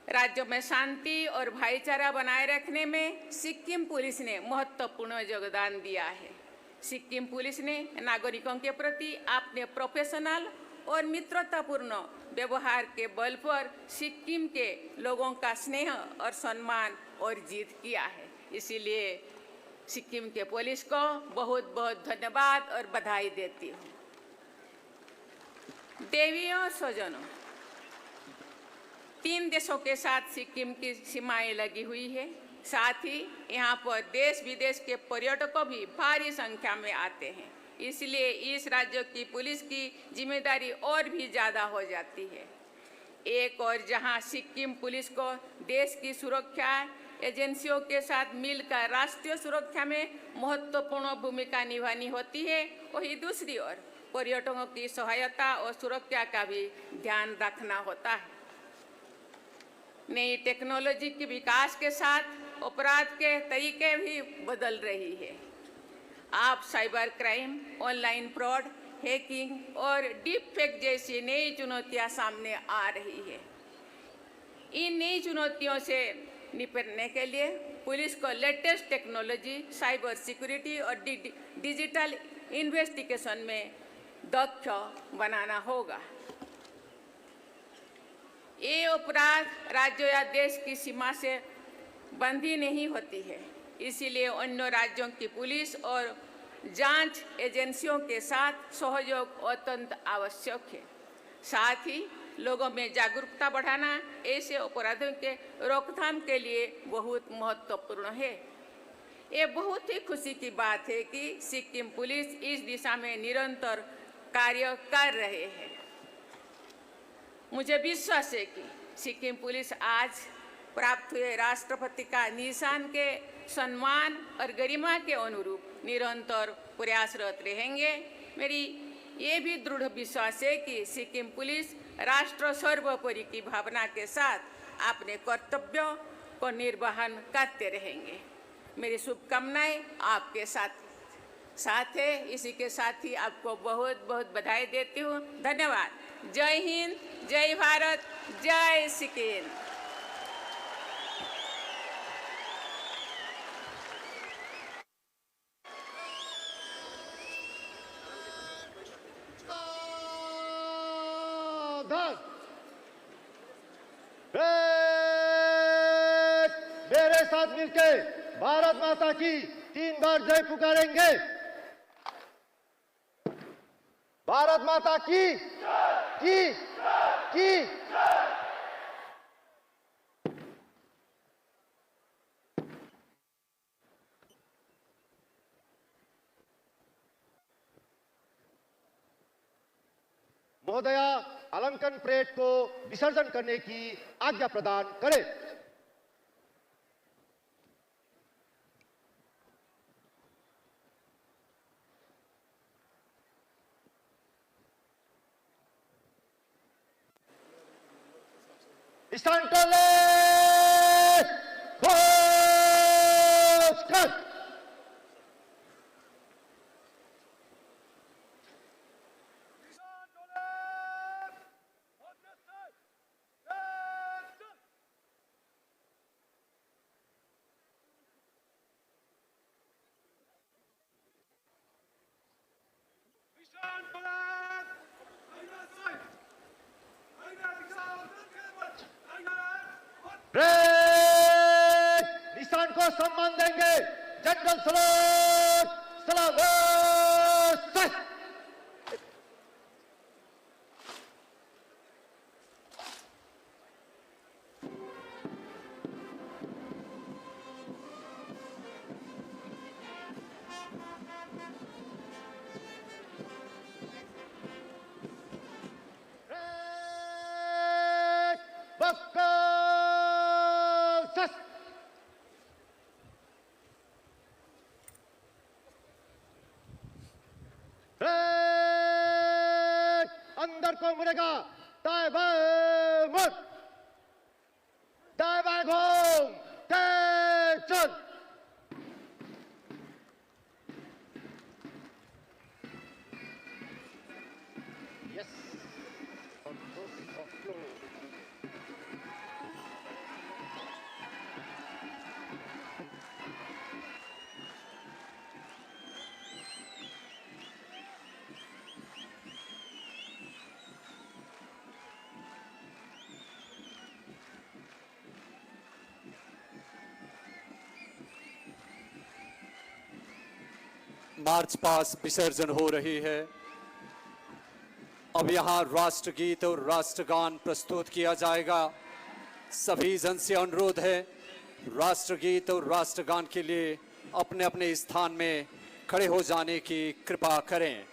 राज्यों में शांति और भाईचारा बनाए रखने में सिक्किम पुलिस ने महत्वपूर्ण योगदान दिया है। सिक्किम पुलिस ने नागरिकों के प्रति अपने प्रोफेशनल और मित्रतापूर्ण व्यवहार के बल पर सिक्किम के लोगों का स्नेह और सम्मान अर्जित किया है। इसीलिए सिक्किम के पुलिस को बहुत बहुत धन्यवाद और बधाई देती हूँ। देवियों और स्वजनों, 3 देशों के साथ सिक्किम की सीमाएं लगी हुई है। साथ ही यहाँ पर देश विदेश के पर्यटकों भी भारी संख्या में आते हैं। इसलिए इस राज्य की पुलिस की जिम्मेदारी और भी ज़्यादा हो जाती है। एक और जहाँ सिक्किम पुलिस को देश की सुरक्षा एजेंसियों के साथ मिलकर राष्ट्रीय सुरक्षा में महत्वपूर्ण भूमिका निभानी होती है, वहीं दूसरी ओर पर्यटकों की सहायता और सुरक्षा का भी ध्यान रखना होता है। नई टेक्नोलॉजी के विकास के साथ अपराध के तरीके भी बदल रही है। आप cyber crime, online fraud, hacking और डीप फेक जैसी नई चुनौतियां सामने आ रही है। इन नई चुनौतियों से निपटने के लिए पुलिस को लेटेस्ट टेक्नोलॉजी, साइबर सिक्योरिटी और डिजिटल इन्वेस्टिगेशन में दक्ष बनाना होगा। ये अपराध राज्य या देश की सीमा से बंधी नहीं होती है। इसीलिए अन्य राज्यों की पुलिस और जांच एजेंसियों के साथ सहयोग अत्यंत आवश्यक है। साथ ही लोगों में जागरूकता बढ़ाना ऐसे अपराधों के रोकथाम के लिए बहुत महत्वपूर्ण है। ये बहुत ही खुशी की बात है कि सिक्किम पुलिस इस दिशा में निरंतर कार्य कर रहे हैं। मुझे विश्वास है कि सिक्किम पुलिस आज प्राप्त हुए राष्ट्रपति का निशान के सम्मान और गरिमा के अनुरूप निरंतर प्रयासरत रहेंगे। मेरी ये भी दृढ़ विश्वास है कि सिक्किम पुलिस राष्ट्र सर्वोपरि की भावना के साथ अपने कर्तव्यों को निर्वहन करते रहेंगे। मेरी शुभकामनाएं आपके साथ है। इसी के साथ ही आपको बहुत बहुत बधाई देती हूँ। धन्यवाद। जय हिंद, जय भारत, जय सिक्किम। मेरे साथ मिलके भारत माता की 3 बार जय पुकारेंगे। भारत माता की महोदया अलंकन परेड को विसर्जन करने की आज्ञा प्रदान करें। स्थान टोले घोष कर। निशान को सम्मान देंगे। जनरल सलाम सलाम। अंदर को मुड़ेगा। दाएं बाएं मुड़। दाएं बाएं घूम। चल। यस। मार्च पास्ट विसर्जन हो रही है। अब यहाँ राष्ट्रगीत और राष्ट्रगान प्रस्तुत किया जाएगा। सभी जन से अनुरोध है, राष्ट्रगीत और राष्ट्रगान के लिए अपने अपने स्थान में खड़े हो जाने की कृपा करें।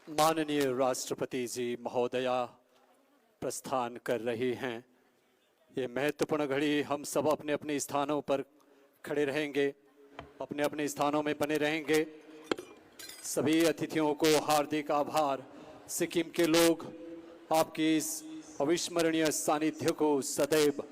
माननीय राष्ट्रपति जी महोदया प्रस्थान कर रही हैं। ये महत्वपूर्ण घड़ी हम सब अपने अपने स्थानों पर खड़े रहेंगे, अपने अपने स्थानों में बने रहेंगे। सभी अतिथियों को हार्दिक आभार। सिक्किम के लोग आपकी इस अविस्मरणीय सानिध्य को सदैव